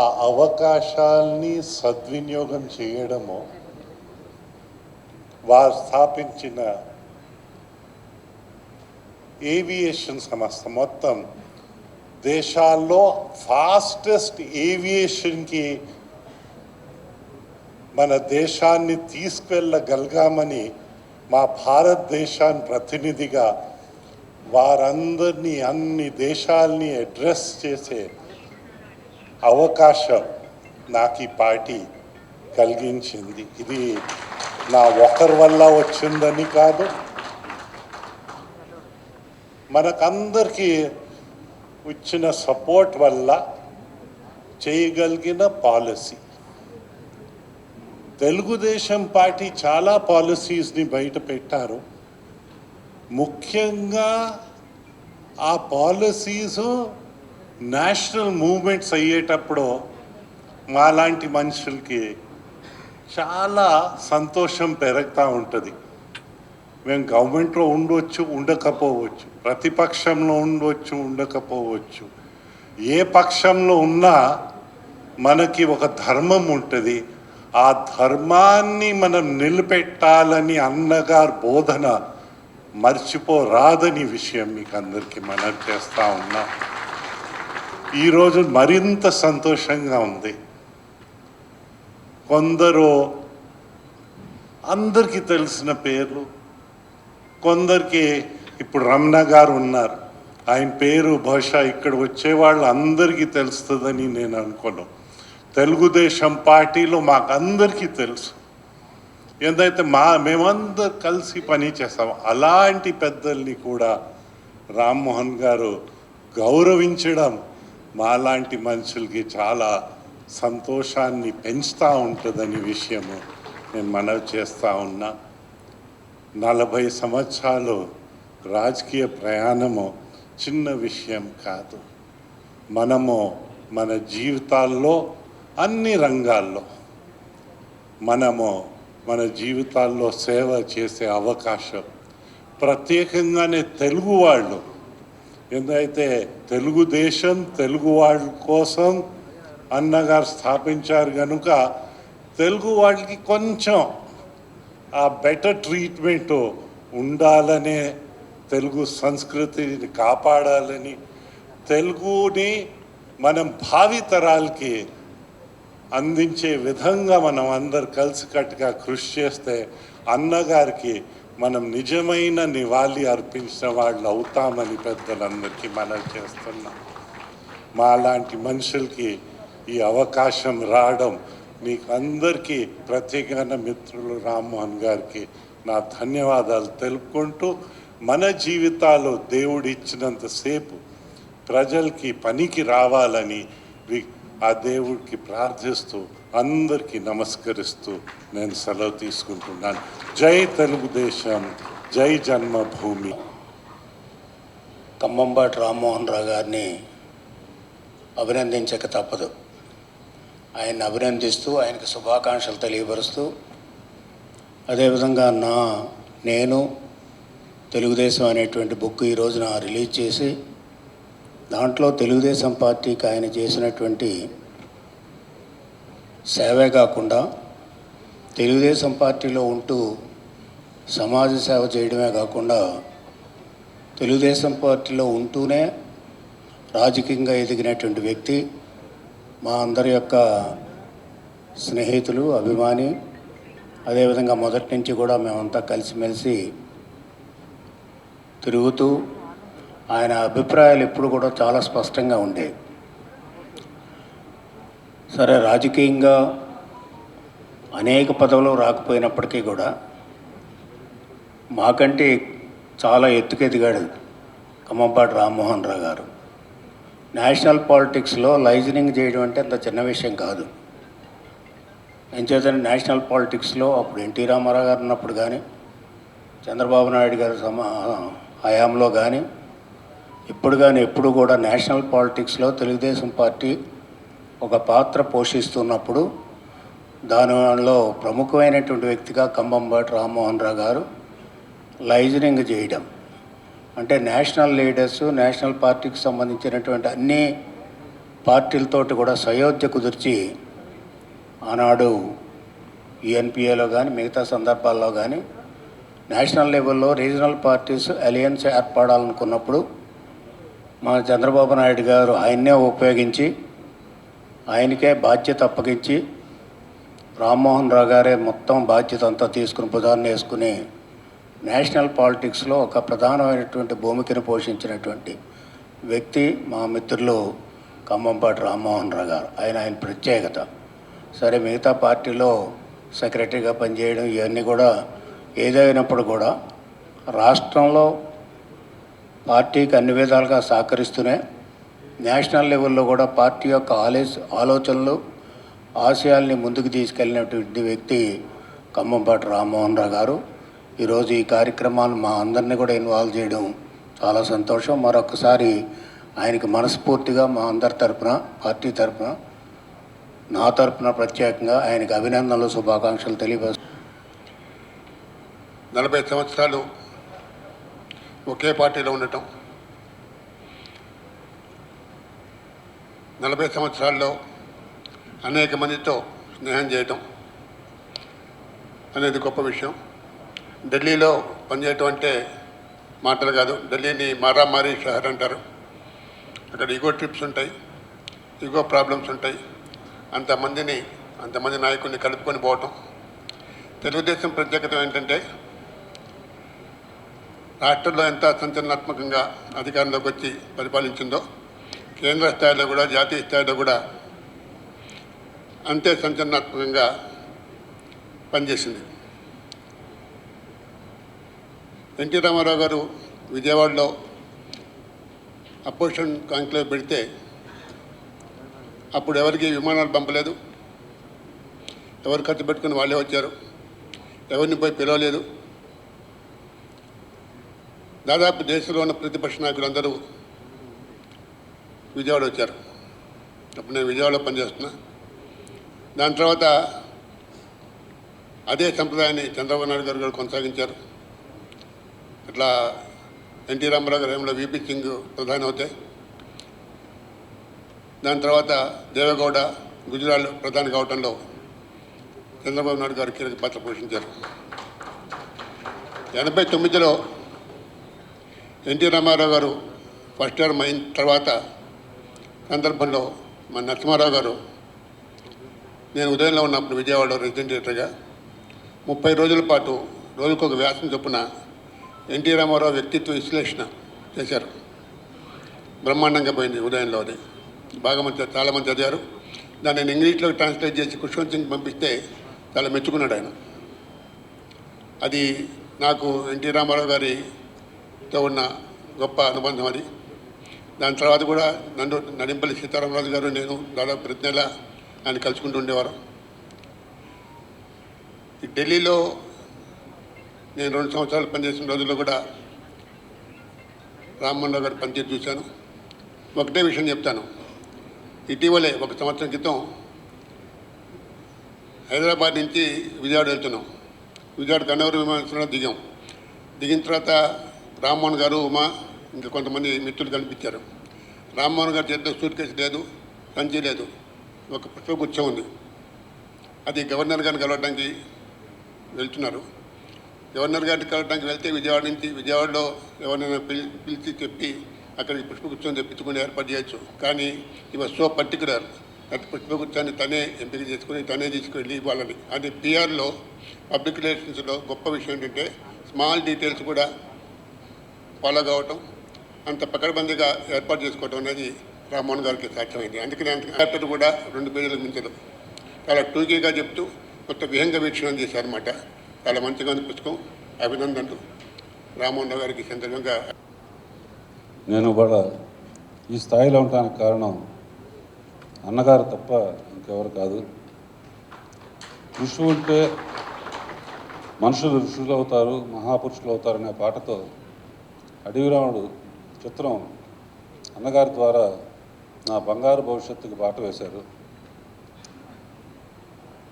ఆ అవకాశాల్ని సద్వినియోగం చేయడము వారు స్థాపించిన ఏవియేషన్ సంస్థ మొత్తం దేశాల్లో ఫాస్టెస్ట్ ఏవియేషన్కి మన దేశాన్ని తీసుకెళ్ళగలిగామని మా భారతదేశాన్ని ప్రతినిధిగా వారందరినీ అన్ని దేశాల్ని అడ్రస్ చేసే అవకాశం నాకు ఈ పార్టీ కలిగించింది. ఇది నా ఒకరి వల్ల వచ్చిందని కాదు, మనకందరికీ ఇచ్చిన సపోర్ట్ వల్ల చేయగలిగిన పాలసీ. తెలుగుదేశం పార్టీ చాలా పాలసీస్ని బయట పెట్టారు. ముఖ్యంగా ఆ పాలసీస్ నేషనల్ మూవ్మెంట్స్ అయ్యేటప్పుడు మాలాంటి మనుషులకి చాలా సంతోషం పెరుగుతూ ఉంటుంది. మేము గవర్నమెంట్లో ఉండవచ్చు, ఉండకపోవచ్చు, ప్రతిపక్షంలో ఉండవచ్చు, ఉండకపోవచ్చు, ఏ పక్షంలో ఉన్నా మనకి ఒక ధర్మం ఉంటుంది. ఆ ధర్మాన్ని మనం నిలబెట్టాలని అన్నగారు బోధన మర్చిపోరాదని విషయం మీకు అందరికీ మనవి చేస్తూ ఉన్నా. ఈరోజు మరింత సంతోషంగా ఉంది. కొందరు అందరికీ తెలిసిన పేర్లు, కొందరికి ఇప్పుడు రమణ గారు ఉన్నారు, ఆయన పేరు బహుశా ఇక్కడ వచ్చేవాళ్ళు అందరికీ తెలుస్తుందని నేను అనుకోను. తెలుగుదేశం పార్టీలో మాకు అందరికీ తెలుసు, ఏదైతే మేమందరు కలిసి పని చేస్తాం. అలాంటి పెద్దల్ని కూడా రామ్మోహన్ గారు గౌరవించడం మాలాంటి మనుషులకి చాలా సంతోషాన్ని పెంచుతూ ఉంటుందని విషయము నేను మనవి చేస్తూ ఉన్నా. 40 సంవత్సరాలు రాజకీయ ప్రయాణము చిన్న విషయం కాదు. మనము మన జీవితాల్లో అన్ని రంగాల్లో మన జీవితాల్లో సేవ చేసే అవకాశం, ప్రత్యేకంగానే తెలుగు వాళ్ళు, ఎందుకైతే తెలుగుదేశం తెలుగు వాళ్ళ కోసం అన్నగారు స్థాపించారు కనుక తెలుగు వాళ్ళకి కొంచెం ఆ బెటర్ ట్రీట్మెంట్ ఉండాలనే, తెలుగు సంస్కృతిని కాపాడాలని, తెలుగుని మనం భావితరాలకి అందించే విధంగా మనం అందరు కలిసికట్టుగా కృషి చేస్తే అన్నగారికి మనం నిజమైన నివాళి అర్పించిన వాళ్ళు అవుతామని పెద్దలందరికీ మనం చేస్తున్నాం. మా లాంటి మనుషులకి ఈ అవకాశం రావడం, మీకు అందరికీ ప్రత్యేకమైన మిత్రులు రామ్మోహన్ గారికి నా ధన్యవాదాలు తెలుపుకుంటూ, మన జీవితాలు దేవుడు ఇచ్చినంతసేపు ప్రజలకి పనికి రావాలని ఆ దేవుడికి ప్రార్థిస్తూ అందరికీ నమస్కరిస్తూ నేను సెలవు తీసుకుంటున్నాను. జై తెలుగుదేశం, జై జన్మభూమి. ఖమ్మంపాటి రామ్మోహన్ రావు గారిని అభినందించక తప్పదు. ఆయన్ని అభినందిస్తూ ఆయనకు శుభాకాంక్షలు తెలియపరుస్తూ, అదేవిధంగా నేను తెలుగుదేశం అనేటువంటి బుక్ ఈ రోజున రిలీజ్ చేసి, దాంట్లో తెలుగుదేశం పార్టీకి ఆయన చేసినటువంటి సేవే కాకుండా తెలుగుదేశం పార్టీలో ఉంటూ సమాజ సేవ చేయడమే కాకుండా తెలుగుదేశం పార్టీలో ఉంటూనే రాజకీయంగా ఎదిగినటువంటి వ్యక్తి, మా అందరి యొక్క స్నేహితులు, అభిమాని. అదేవిధంగా మొదటి నుంచి కూడా మేమంతా కలిసిమెలిసి తిరుగుతూ, ఆయన అభిప్రాయాలు ఎప్పుడు కూడా చాలా స్పష్టంగా ఉండేవి. సరే, రాజకీయంగా అనేక పదవులు రాకపోయినప్పటికీ కూడా మాకంటే చాలా ఎత్తుకెదిగాడు ఖమ్మంపాటి రామ్మోహన్ రావు గారు. నేషనల్ పాలిటిక్స్లో లైజనింగ్ చేయడం అంటే అంత చిన్న విషయం కాదు. ఎంచేతంటే నేషనల్ పాలిటిక్స్లో అప్పుడు ఎన్టీ రామారావు గారు ఉన్నప్పుడు కానీ, చంద్రబాబు నాయుడు గారి హయాంలో కానీ, ఇప్పుడు కానీ ఎప్పుడు కూడా నేషనల్ పాలిటిక్స్లో తెలుగుదేశం పార్టీ ఒక పాత్ర పోషిస్తున్నప్పుడు దానిలో ప్రముఖమైనటువంటి వ్యక్తిగా ఖమ్మంపాటి రామ్మోహన్ రావు గారు లైజనింగ్ చేయడం అంటే నేషనల్ లీడర్స్, నేషనల్ పార్టీకి సంబంధించినటువంటి అన్ని పార్టీలతోటి కూడా సయోధ్య కుదిర్చి ఆనాడు యూఎన్పిఏలో కానీ మిగతా సందర్భాల్లో కానీ నేషనల్ లెవెల్లో రీజనల్ పార్టీస్ అలయన్స్ ఏర్పడాలనుకున్నప్పుడు మా చంద్రబాబు నాయుడు గారు ఆయన్నే ఉపయోగించి, ఆయనకే బాధ్యత అప్పగించి, రామ్మోహన్ రావు గారే మొత్తం బాధ్యత అంతా తీసుకుని భుజాన్ని వేసుకుని నేషనల్ పాలిటిక్స్లో ఒక ప్రధానమైనటువంటి భూమికను పోషించినటువంటి వ్యక్తి మా మిత్రులు ఖమ్మంపాటి రామ్మోహన్ రావు గారు. ఆయన ప్రత్యేకత. సరే, మిగతా పార్టీలో సెక్రటరీగా పనిచేయడం ఇవన్నీ కూడా ఏదైనప్పుడు కూడా రాష్ట్రంలో పార్టీకి అన్ని విధాలుగా సహకరిస్తూనే నేషనల్ లెవెల్లో కూడా పార్టీ యొక్క ఆలోచనలు, ఆశయాల్ని ముందుకు తీసుకెళ్ళినటువంటి వ్యక్తి ఖమ్మంపాటి రామ్మోహన్ రావు గారు. ఈరోజు ఈ కార్యక్రమాలు మా అందరినీ కూడా ఇన్వాల్వ్ చేయడం చాలా సంతోషం. మరొకసారి ఆయనకి మనస్ఫూర్తిగా మా అందరి తరపున, పార్టీ తరపున, నా తరపున ప్రత్యేకంగా ఆయనకి అభినందనలు, శుభాకాంక్షలు తెలియపరుస్తున్నాను. 40 సంవత్సరాలు ఒకే పార్టీలో ఉండటం, 40 సంవత్సరాల్లో అనేక మందితో స్నేహం చేయటం అనేది గొప్ప విషయం. ఢిల్లీలో పనిచేయటం అంటే మాటలు కాదు. ఢిల్లీని మారామారీ షహర్ అంటారు. అక్కడ ఈగో ట్రిప్స్ ఉంటాయి, ఈగో ప్రాబ్లమ్స్ ఉంటాయి. అంతమంది నాయకుడిని కలుపుకొని పోవటం. తెలుగుదేశం ప్రత్యేకత ఏంటంటే రాష్ట్రంలో ఎంత సంచలనాత్మకంగా అధికారంలోకి వచ్చి పరిపాలించిందో, కేంద్ర స్థాయిలో కూడా, జాతీయ స్థాయిలో కూడా అంతే సంచలనాత్మకంగా పనిచేసింది. ఎన్టీ రామారావు గారు విజయవాడలో అపోజిషన్ కాంక్లేవ్ పెడితే అప్పుడు ఎవరికి విమానాలు పంపలేదు, ఎవరు ఖర్చు పెట్టుకుని వాళ్ళే వచ్చారు, ఎవరిని పోయి పిలవలేదు. దాదాపు దేశంలో ఉన్న ప్రతిపక్ష నాయకులందరూ విజయవాడ వచ్చారు. అప్పుడు నేను విజయవాడలో పనిచేస్తున్నా. దాని తర్వాత అదే సంప్రదాయాన్ని చంద్రబాబు నాయుడు గారు కొనసాగించారు. అట్లా ఎన్టీ రామారావు గారు ఏమో వీపీ సింగ్ ప్రధాని అవుతాయి. దాని తర్వాత దేవేగౌడ గుజరాత్ ప్రధాని కావడంలో చంద్రబాబు నాయుడు గారు కీలక పాత్ర పోషించారు. 89లో ఎన్టీ రామారావు గారు ఫస్ట్ టర్మ్ అయిన తర్వాత సందర్భంలో మన నరసింహారావు గారు, నేను ఉదయంలో ఉన్నప్పుడు విజయవాడలో రెసిడెంట్ డైరెక్టర్గా 30 రోజుల పాటు రోజుకొక వ్యాసం చొప్పున ఎన్టీ రామారావు వ్యక్తిత్వ విశ్లేషణ చేశారు. బ్రహ్మాండంగా పోయింది ఉదయంలో. అది బాగా చాలామంది చదివారు. దాన్ని నేను ఇంగ్లీష్లో ట్రాన్స్లేట్ చేసి ఖుష్వంత్ సింగ్ పంపిస్తే చాలా మెచ్చుకున్నాడు ఆయన. అది నాకు ఎన్టీ రామారావు గారితో ఉన్న గొప్ప అనుబంధం అది. దాని తర్వాత కూడా నడింపల్లి సీతారామరాజు గారు నేను దాదాపు ప్రతి నెల ఆయన కలుసుకుంటూ ఉండేవారు. ఈ ఢిల్లీలో నేను 2 సంవత్సరాలు పనిచేసిన రోజుల్లో కూడా రామ్మోహన్ రావు గారు పనిచేసి చూశాను. ఒకటే విషయం చెప్తాను. ఇటీవలే 1 సంవత్సరం క్రితం హైదరాబాద్ నుంచి విజయవాడ వెళ్తున్నాం. విజయవాడ గన్నవరం విమానాశ్రయంలో దిగిన తర్వాత రామ్మోహన్ గారు, ఉమా, ఇంకా కొంతమంది మిత్రులు కనిపించారు. రామ్మోహన్ గారి చేతిలో సూట్ కేసు లేదు, సంచి లేదు, ఒక పుష్పగుచ్చం ఉంది. అది గవర్నర్ గారిని కలవడానికి వెళ్తున్నారు. గవర్నర్ గారిని కలవడానికి వెళ్తే విజయవాడలో ఎవరినైనా పిలిచి చెప్పి అక్కడికి పుష్పగుచ్చం తెప్పించుకుని ఏర్పాటు చేయొచ్చు. కానీ ఇవి సో పర్టికులర్, అటు పుష్పగుచ్చాన్ని తనే ఎంపిక చేసుకుని తనే తీసుకువెళ్ళి ఇవ్వాలని. అది పిఆర్లో, పబ్లిక్ రిలేషన్స్లో గొప్ప విషయం ఏంటంటే స్మాల్ డీటెయిల్స్ కూడా ఫాలో కావటం, అంత పకడ్బందీగా ఏర్పాటు చేసుకోవటం అనేది రామ్మోహన్ గారికి సాధ్యమైంది. అందుకని క్యారెక్టర్ కూడా 2 పేజీలకు మించదు. చాలా టూకీగా చెప్తూ కొత్త విహంగ వీక్షణం చేశారన్నమాట. చాలా మంచిగా ఉంది పుస్తకం. అభినందనలు రామ్మోహన్ రావు గారికి. సందర్భంగా నేను కూడా ఈ స్థాయిలో ఉండడానికి కారణం అన్నగారు తప్ప ఇంకెవరు కాదు. కృషి ఉంటే మనుషులు ఋషులు అవుతారు, మహాపురుషులు అవుతారు అనే పాటతో అడవిరాముడు చిత్రం అన్నగారి ద్వారా నా బంగారు భవిష్యత్తుకి బాట వేశారు.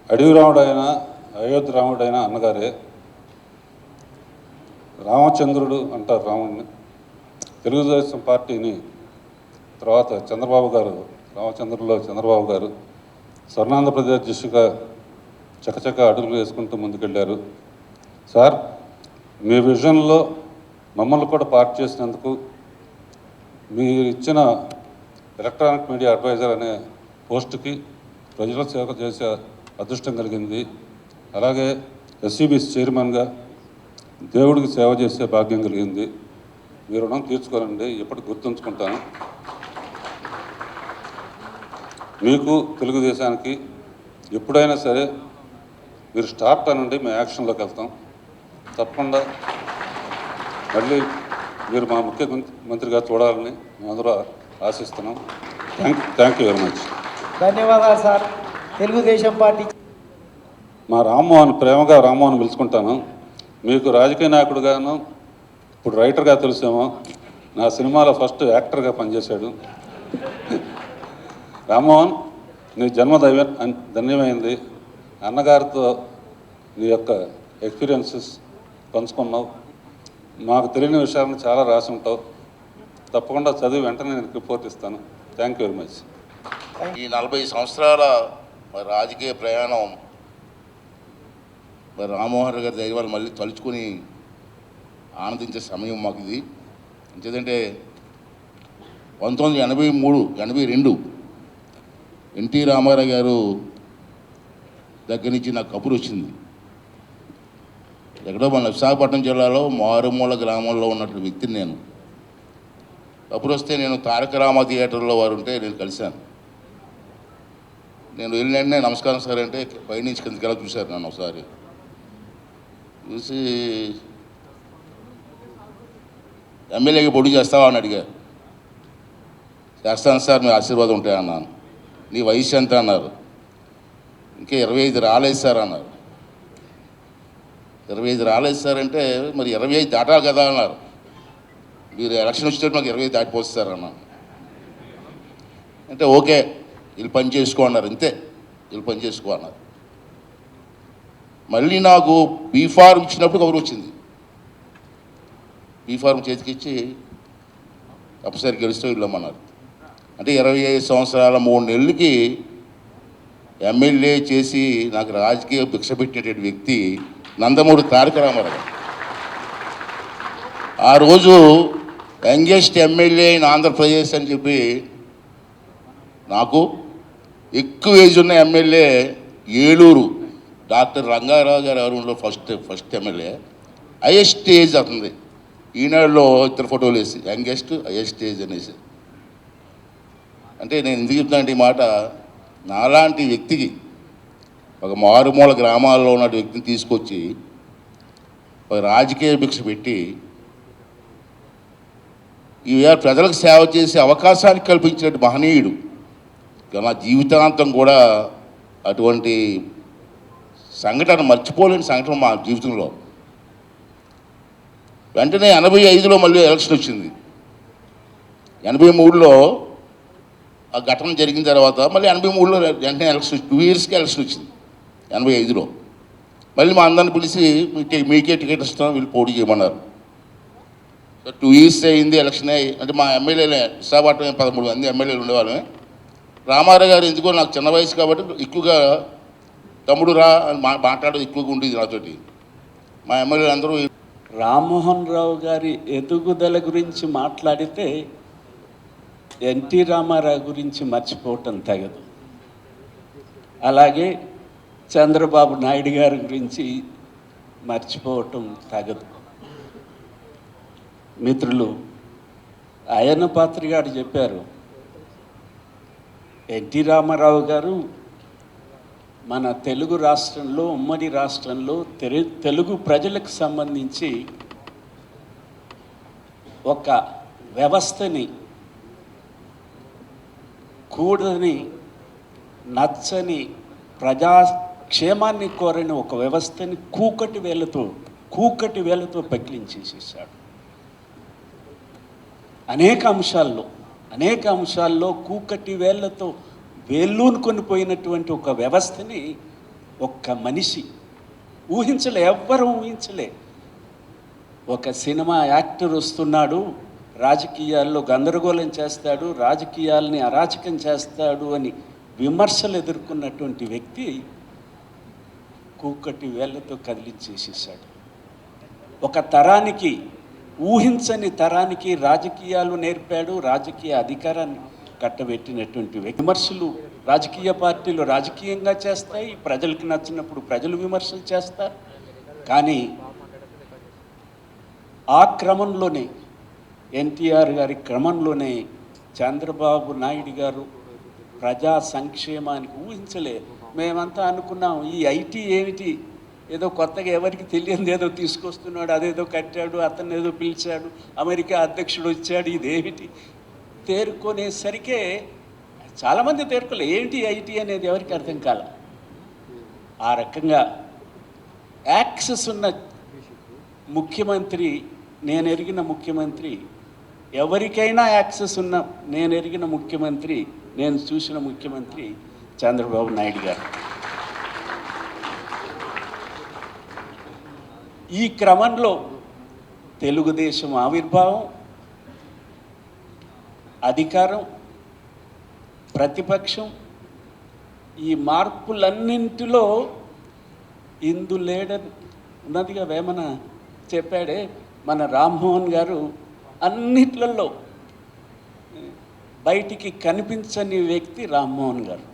అడవిరాముడైనా అయోధ్య రాముడైనా అన్నగారే. రామచంద్రుడు అంటారు రాముడిని. తెలుగుదేశం పార్టీని తర్వాత చంద్రబాబు గారు, రామచంద్రులో చంద్రబాబు గారు స్వర్ణాంధ్రప్రదేశ్ దిశగా చకచక అడుగులు వేసుకుంటూ ముందుకెళ్ళారు. సార్, మీ విజన్లో మమ్మల్ని కూడా పార్ట్ చేసినందుకు, మీరు ఇచ్చిన ఎలక్ట్రానిక్ మీడియా అడ్వైజర్ అనే పోస్టుకి ప్రజల సేవ చేసే అదృష్టం కలిగింది. అలాగే ఎస్సీబీసీ చైర్మన్గా దేవుడికి సేవ చేసే భాగ్యం కలిగింది. మీ రుణం తీర్చుకోనండి, ఎప్పటికి గుర్తుంచుకుంటాను. మీకు తెలుగుదేశానికి ఎప్పుడైనా సరే మీరు స్టార్ట్ అనండి, మేము యాక్షన్లోకి వెళ్తాం తప్పకుండా. మళ్ళీ మీరు మా ముఖ్యమంత్రిగా చూడాలని మేమందరూ ఆశిస్తున్నాం. Thank you very much. ధన్యవాదాలు సార్. తెలుగుదేశం పార్టీ మా రామ్మోహన్, ప్రేమగా రామ్మోహన్ పిలుచుకుంటాను. మీకు రాజకీయ నాయకుడుగాను, ఇప్పుడు రైటర్గా తెలిసేమో. నా సినిమాలో ఫస్ట్ యాక్టర్గా పనిచేశాడు. రామ్మోహన్, నీ జన్మ ధన్యమైంది. అన్నగారితో నీ యొక్క ఎక్స్పీరియన్సెస్ పంచుకున్నావు. మాకు తెలియని విషయాలను చాలా రాసి ఉంటావు. తప్పకుండా చదివి వెంటనే నేను రిపోర్ట్ ఇస్తాను. Thank you very much. ఈ 40 సంవత్సరాల రాజకీయ ప్రయాణం రామ్మోహన్ గారి దయ వల్ల మళ్ళీ తలుచుకొని ఆనందించే సమయం మాకు ఇది. ఎందుకంటే 1982 ఎన్టీ రామారావు గారు దగ్గర నుంచి నాకు కబురు వచ్చింది. ఎక్కడో మన విశాఖపట్నం జిల్లాలో మారుమూల గ్రామంలో ఉన్నటువంటి వ్యక్తిని నేను. కబురు వస్తే నేను తారక రామ థియేటర్లో వారు ఉంటే నేను కలిశాను. నేను వెళ్ళిన నమస్కారం సార్ అంటే పైనుంచి కిందకెలా చూశారు నన్ను. ఒకసారి చూసి ఎమ్మెల్యేకి పొడి చేస్తావా అని అడిగారు. చేస్తాను సార్, మీ ఆశీర్వాదం ఉంటాయి అన్నాను. నీ వయసు ఎంత అన్నారు. ఇంకా 25 రాలేదు సార్ అన్నారు. 25 రాలేదు సార్ అంటే మరి 25 దాటాలి కదా అన్నారు. మీరు ఎలక్షన్ వచ్చేటప్పుడు నాకు 25 దాటిపోస్తారు అన్నాను. అంటే ఓకే వీళ్ళు పని చేసుకో అన్నారు. అంతే, వీళ్ళు పని చేసుకో అన్నారు. మళ్ళీ నాకు బీఫార్మ్ ఇచ్చినప్పుడు కబురు వచ్చింది. బీఫార్మ్ చేతికిచ్చి ఒకసారి గెలిస్తే వెళ్ళమన్నారు. అంటే 25 సంవత్సరాల 3 నెలలకి ఎమ్మెల్యే చేసి నాకు రాజకీయ భిక్ష పెట్టేటువంటి వ్యక్తి నందమూరి తారక రామారావు. ఆ రోజు యంగెస్ట్ ఎమ్మెల్యే ఇన్ ఆంధ్రప్రదేశ్ అని చెప్పి నాకు ఎక్కువ ఏజ్ ఉన్న ఎమ్మెల్యే ఏలూరు డాక్టర్ రంగారావు గారి అరుణ్లో ఫస్ట్ ఎమ్మెల్యే. హైయెస్ట్ ఏజ్ అవుతుంది. ఈనాడులో 2 ఫోటోలు వేసి యంగెస్ట్ హైయెస్ట్ ఏజ్ అనేసి. అంటే నేను ఎందుకు చెప్తానంటే ఈ మాట, నాలాంటి వ్యక్తికి ఒక మారుమూల గ్రామాల్లో ఉన్న వ్యక్తిని తీసుకొచ్చి ఒక రాజకీయ భిక్ష పెట్టి ఈవేళ ప్రజలకు సేవ చేసే అవకాశాన్ని కల్పించినట్టు మహనీయుడు. నా జీవితాంతం కూడా అటువంటి సంఘటన మర్చిపోలేని సంఘటన మా జీవితంలో. వెంటనే 85లో మళ్ళీ ఎలక్షన్ వచ్చింది. 83లో ఆ ఘటన జరిగిన తర్వాత మళ్ళీ 83లో వెంటనే ఎలక్షన్ 2 ఇయర్స్కి ఎలక్షన్ వచ్చింది. 85లో మళ్ళీ మా అందరిని పిలిచి మీకే టికెట్ ఇస్తాం, వీళ్ళు పోటీ చేయమన్నారు. సో 2 ఇయర్స్ అయింది ఎలక్షన్ అయ్యి. అంటే మా ఎమ్మెల్యేలే విశాఖపట్నం 13 మంది ఎమ్మెల్యేలు ఉండేవాళ్ళమే. రామారావు గారు ఎందుకో నాకు చిన్న వయసు కాబట్టి ఎక్కువగా తమ్ముడు రా అని మాట్లాడడం ఎక్కువగా ఉండేది నాతోటి. మా ఎమ్మెల్యేలు అందరూ రామ్మోహన్ రావు గారి ఎదుగుదల గురించి మాట్లాడితే ఎన్టీ రామారావు గురించి మర్చిపోవటం తగదు. అలాగే చంద్రబాబు నాయుడు గారి గురించి మర్చిపోవటం తగదు. మిత్రులు అయ్యన్న పాత్రి గారు చెప్పారు, ఎన్టీ రామారావు గారు మన తెలుగు రాష్ట్రంలో, ఉమ్మడి రాష్ట్రంలో తెలుగు ప్రజలకు సంబంధించి ఒక వ్యవస్థని, కూడని నచ్చని ప్రజాక్షేమాన్ని కోరని ఒక వ్యవస్థని కూకటి వేలతో పగిలించేసేసాడు. అనేక అంశాల్లో కూకటి వేళ్లతో వేళ్ళూనుకొని పోయినటువంటి ఒక వ్యవస్థని ఒక్క మనిషి ఎవ్వరూ ఊహించలే. ఒక సినిమా యాక్టర్ వస్తున్నాడు, రాజకీయాల్లో గందరగోళం చేస్తాడు, రాజకీయాల్ని అరాచకం చేస్తాడు అని విమర్శలు ఎదుర్కొన్నటువంటి వ్యక్తి కూకటి వేళ్లతో కదిలించేసేసాడు. ఒక తరానికి, ఊహించని తరానికి రాజకీయాలు నేర్పాడు, రాజకీయ అధికారాన్ని కట్టబెట్టినటువంటి వ్యక్తి. విమర్శలు రాజకీయ పార్టీలు రాజకీయంగా చేస్తాయి, ప్రజలకు నచ్చినప్పుడు ప్రజలు విమర్శలు చేస్తారు. కానీ ఆ క్రమంలోనే, ఎన్టీఆర్ గారి క్రమంలోనే చంద్రబాబు నాయుడు గారు ప్రజా సంక్షేమానికి ఊహించలే. మేమంతా అనుకున్నాం, ఈ ఐటీ ఏమిటి, ఏదో కొత్తగా ఎవరికి తెలియదు ఏదో తీసుకొస్తున్నాడు, అదేదో కట్టాడు, అతను ఏదో పిలిచాడు, అమెరికా అధ్యక్షుడు వచ్చాడు, ఇదేమిటి. తేరుకునేసరికే చాలామంది తేరుకోలే, ఏంటి ఐటీ అనేది ఎవరికి అర్థం కాల. ఆ రకంగా యాక్సెస్ ఉన్న ముఖ్యమంత్రి, నేను ఎరిగిన ముఖ్యమంత్రి, ఎవరికైనా యాక్సెస్ ఉన్న నేను ఎరిగిన ముఖ్యమంత్రి, నేను చూసిన ముఖ్యమంత్రి చంద్రబాబు నాయుడు గారు. ఈ క్రమంలో తెలుగుదేశం ఆవిర్భావం, అధికారం, ప్రతిపక్షం, ఈ మార్పులన్నింటిలో ఇందులేడర్ ఉన్నదిగా వేమన చెప్పాడే మన రామ్మోహన్ గారు. అన్నిట్లలో బయటికి కనిపించని వ్యక్తి రామ్మోహన్ గారు.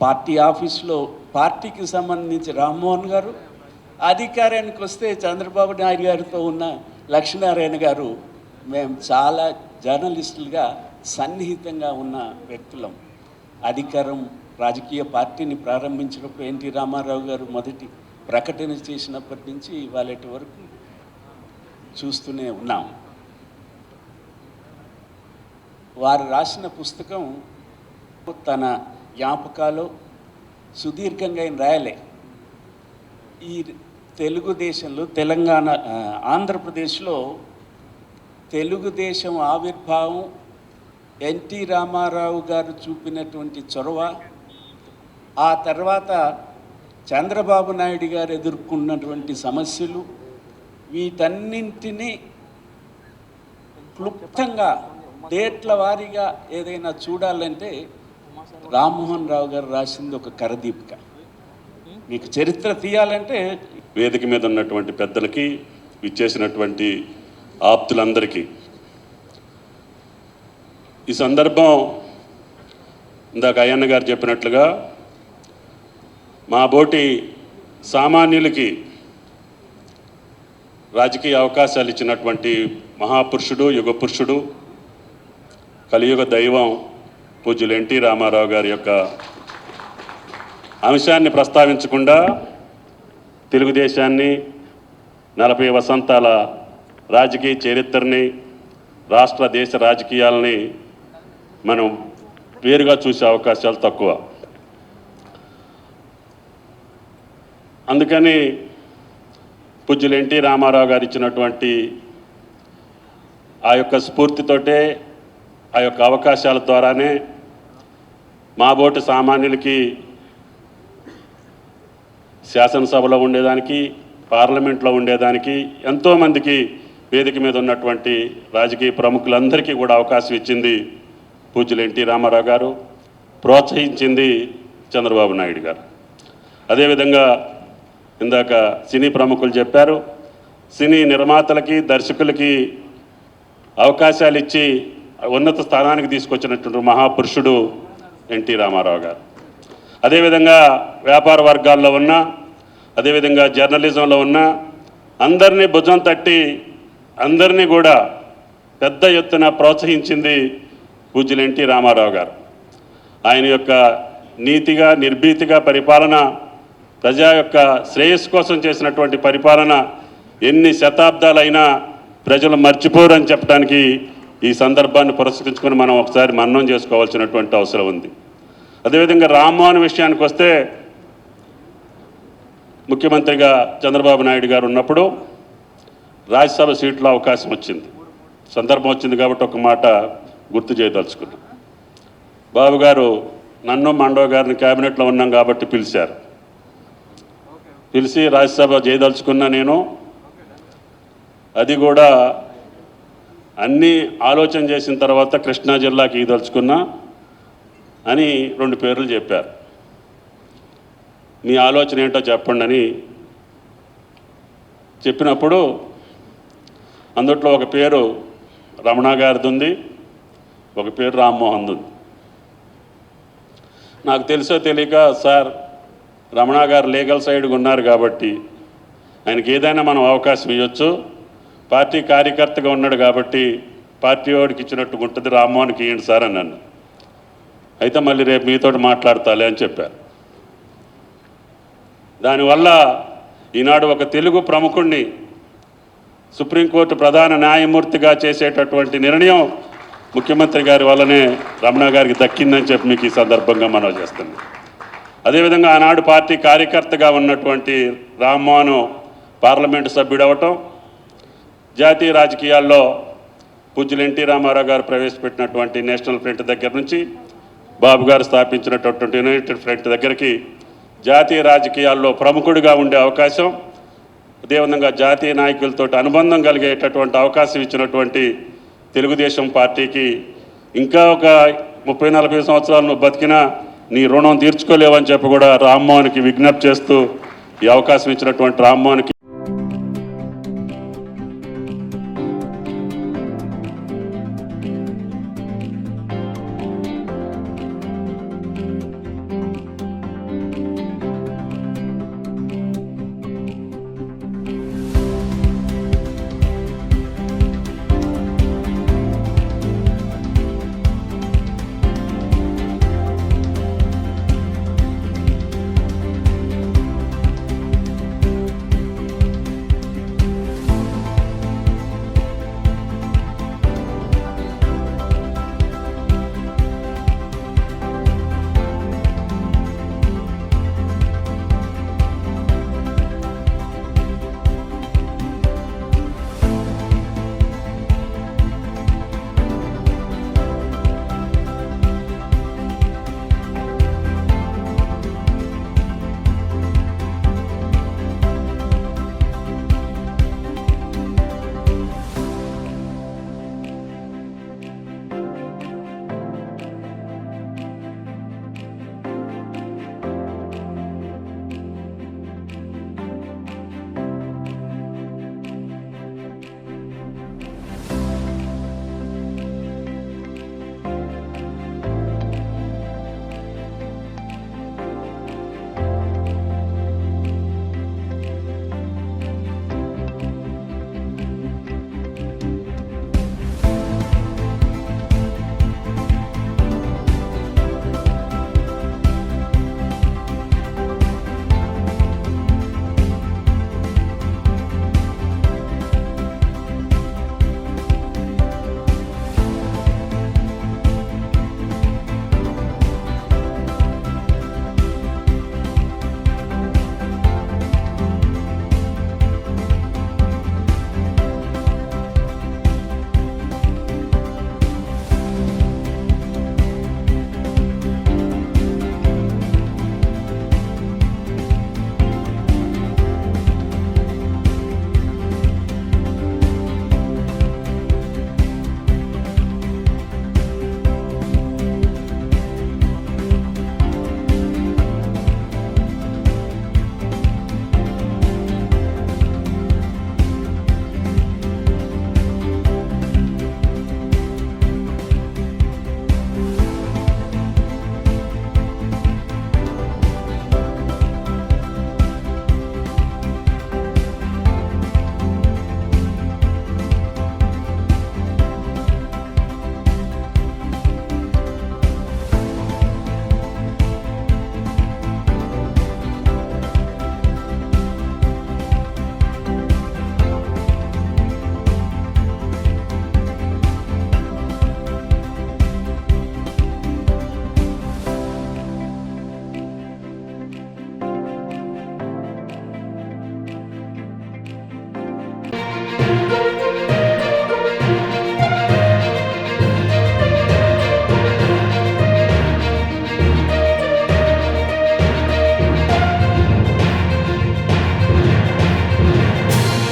పార్టీ ఆఫీస్లో పార్టీకి సంబంధించి రామ్మోహన్ గారు, అధికారానికి వస్తే చంద్రబాబు నాయుడు గారితో ఉన్న లక్ష్మీనారాయణ గారు, మేము చాలా జర్నలిస్టులుగా సన్నిహితంగా ఉన్న వ్యక్తులం. అధికారం, రాజకీయ పార్టీని ప్రారంభించినప్పుడు ఎన్టీ రామారావు గారు మొదటి ప్రకటన చేసినప్పటి నుంచి ఇవాళటి వరకు చూస్తూనే ఉన్నాం. వారు రాసిన పుస్తకం తన జ్ఞాపకాలు సుదీర్ఘంగా ఆయన రాయలే. ఈ తెలుగుదేశంలో తెలంగాణ ఆంధ్రప్రదేశ్లో తెలుగుదేశం ఆవిర్భావం, ఎన్టీ రామారావు గారు చూపినటువంటి చొరవ, ఆ తర్వాత చంద్రబాబు నాయుడు గారు ఎదుర్కొన్నటువంటి సమస్యలు, వీటన్నింటినీ క్లుప్తంగా డేట్ల వారీగా ఏదైనా చూడాలంటే రామ్మోహన్ రావు గారు రాసింది ఒక కరదీపిక. మీకు చరిత్ర తీయాలంటే వేదిక మీద ఉన్నటువంటి పెద్దలకి, విచ్చేసినటువంటి ఆప్తులందరికీ ఈ సందర్భం ఇందాక అయ్యన్న గారు చెప్పినట్లుగా మా బోటి సామాన్యులకి రాజకీయ అవకాశాలు ఇచ్చినటువంటి మహాపురుషుడు, యుగ పురుషుడు, కలియుగ దైవం పూజ్యులు ఎన్టీ రామారావు గారి యొక్క అంశాన్ని ప్రస్తావించకుండా తెలుగుదేశాన్ని, 40 వసంతాల రాజకీయ చరిత్రని, రాష్ట్ర దేశ రాజకీయాలని మనం వేరుగా చూసే అవకాశాలు తక్కువ. అందుకని పూజ్యులు ఎన్టీ రామారావు గారు ఇచ్చినటువంటి ఆ యొక్క స్ఫూర్తితోటే, ఆ యొక్క అవకాశాల ద్వారానే మా బోటి సామాన్యులకి శాసనసభలో ఉండేదానికి, పార్లమెంట్లో ఉండేదానికి, ఎంతోమందికి వేదిక మీద ఉన్నటువంటి రాజకీయ ప్రముఖులందరికీ కూడా అవకాశం ఇచ్చింది పూజ్యులు ఎన్టీ రామారావు గారు, ప్రోత్సహించింది చంద్రబాబు నాయుడు గారు. అదేవిధంగా ఇందాక సినీ ప్రముఖులు చెప్పారు, సినీ నిర్మాతలకి, దర్శకులకి అవకాశాలు ఇచ్చి ఉన్నత స్థానానికి తీసుకొచ్చినటువంటి మహాపురుషుడు ఎన్టీ రామారావు గారు. అదేవిధంగా వ్యాపార వర్గాల్లో ఉన్న, అదేవిధంగా జర్నలిజంలో ఉన్న అందరినీ భుజం తట్టి అందరినీ కూడా పెద్ద ఎత్తున ప్రోత్సహించింది పూజ్యులు ఎన్టీ రామారావు గారు. ఆయన యొక్క నీతిగా, నిర్భీతిగా పరిపాలన, ప్రజా యొక్క శ్రేయస్సు కోసం చేసినటువంటి పరిపాలన ఎన్ని శతాబ్దాలైనా ప్రజలు మర్చిపోరు అని చెప్పడానికి ఈ సందర్భాన్ని పురస్కరించుకొని మనం ఒకసారి మననం చేసుకోవాల్సినటువంటి అవసరం ఉంది. అదేవిధంగా రామ్మోహన్ విషయానికి వస్తే, ముఖ్యమంత్రిగా చంద్రబాబు నాయుడు గారు ఉన్నప్పుడు రాజ్యసభ సీట్లో అవకాశం వచ్చింది, సందర్భం వచ్చింది కాబట్టి ఒక మాట గుర్తు చేయదలుచుకున్నాం. బాబు గారు నన్ను మండవ గారిని క్యాబినెట్లో ఉన్నాం కాబట్టి పిలిచారు. పిలిచి రాజ్యసభ చేయదలుచుకున్నా నేను, అది కూడా అన్నీ ఆలోచన చేసిన తర్వాత కృష్ణా జిల్లాకి ఇదలుచుకున్నా అని 2 పేర్లు చెప్పారు. మీ ఆలోచన ఏంటో చెప్పండి అని చెప్పినప్పుడు అందుట్లో ఒక పేరు రమణ గారిది ఉంది, ఒక పేరు రామ్మోహన్ ఉంది. నాకు తెలుసో తెలియక, సార్ రమణ గారు లీగల్ సైడ్గా ఉన్నారు కాబట్టి ఆయనకి ఏదైనా మనం అవకాశం ఇవ్వచ్చు, పార్టీ కార్యకర్తగా ఉన్నాడు కాబట్టి పార్టీ వాడికి ఇచ్చినట్టు ఉంటుంది, రామ్మోహన్కి ఇవ్వండి సార్ అని నన్ను. అయితే మళ్ళీ రేపు మీతో మాట్లాడతాలే అని చెప్పారు. దానివల్ల ఈనాడు ఒక తెలుగు ప్రముఖుణ్ణి సుప్రీంకోర్టు ప్రధాన న్యాయమూర్తిగా చేసేటటువంటి నిర్ణయం ముఖ్యమంత్రి గారి వల్లనే రమణ గారికి దక్కిందని చెప్పి మీకు ఈ సందర్భంగా మనం చేస్తున్నాం. అదేవిధంగా ఆనాడు పార్టీ కార్యకర్తగా ఉన్నటువంటి రామ్మోహన్ పార్లమెంటు సభ్యుడు అవటం, జాతీయ రాజకీయాల్లో పూజ్యులు ఎన్టీ రామారావు గారు ప్రవేశపెట్టినటువంటి నేషనల్ ఫ్రంట్ దగ్గర నుంచి బాబు గారు స్థాపించినటువంటి యునైటెడ్ ఫ్రంట్ దగ్గరికి జాతీయ రాజకీయాల్లో ప్రముఖుడిగా ఉండే అవకాశం, అదేవిధంగా జాతీయ నాయకులతో అనుబంధం కలిగేటటువంటి అవకాశం ఇచ్చినటువంటి తెలుగుదేశం పార్టీకి ఇంకా ఒక 30-40 సంవత్సరాలు నువ్వు బతికినా నీ రుణం తీర్చుకోలేవని చెప్పి కూడా రామ్మోహన్కి విజ్ఞప్తి చేస్తూ ఈ అవకాశం ఇచ్చినటువంటి రామ్మోహన్కి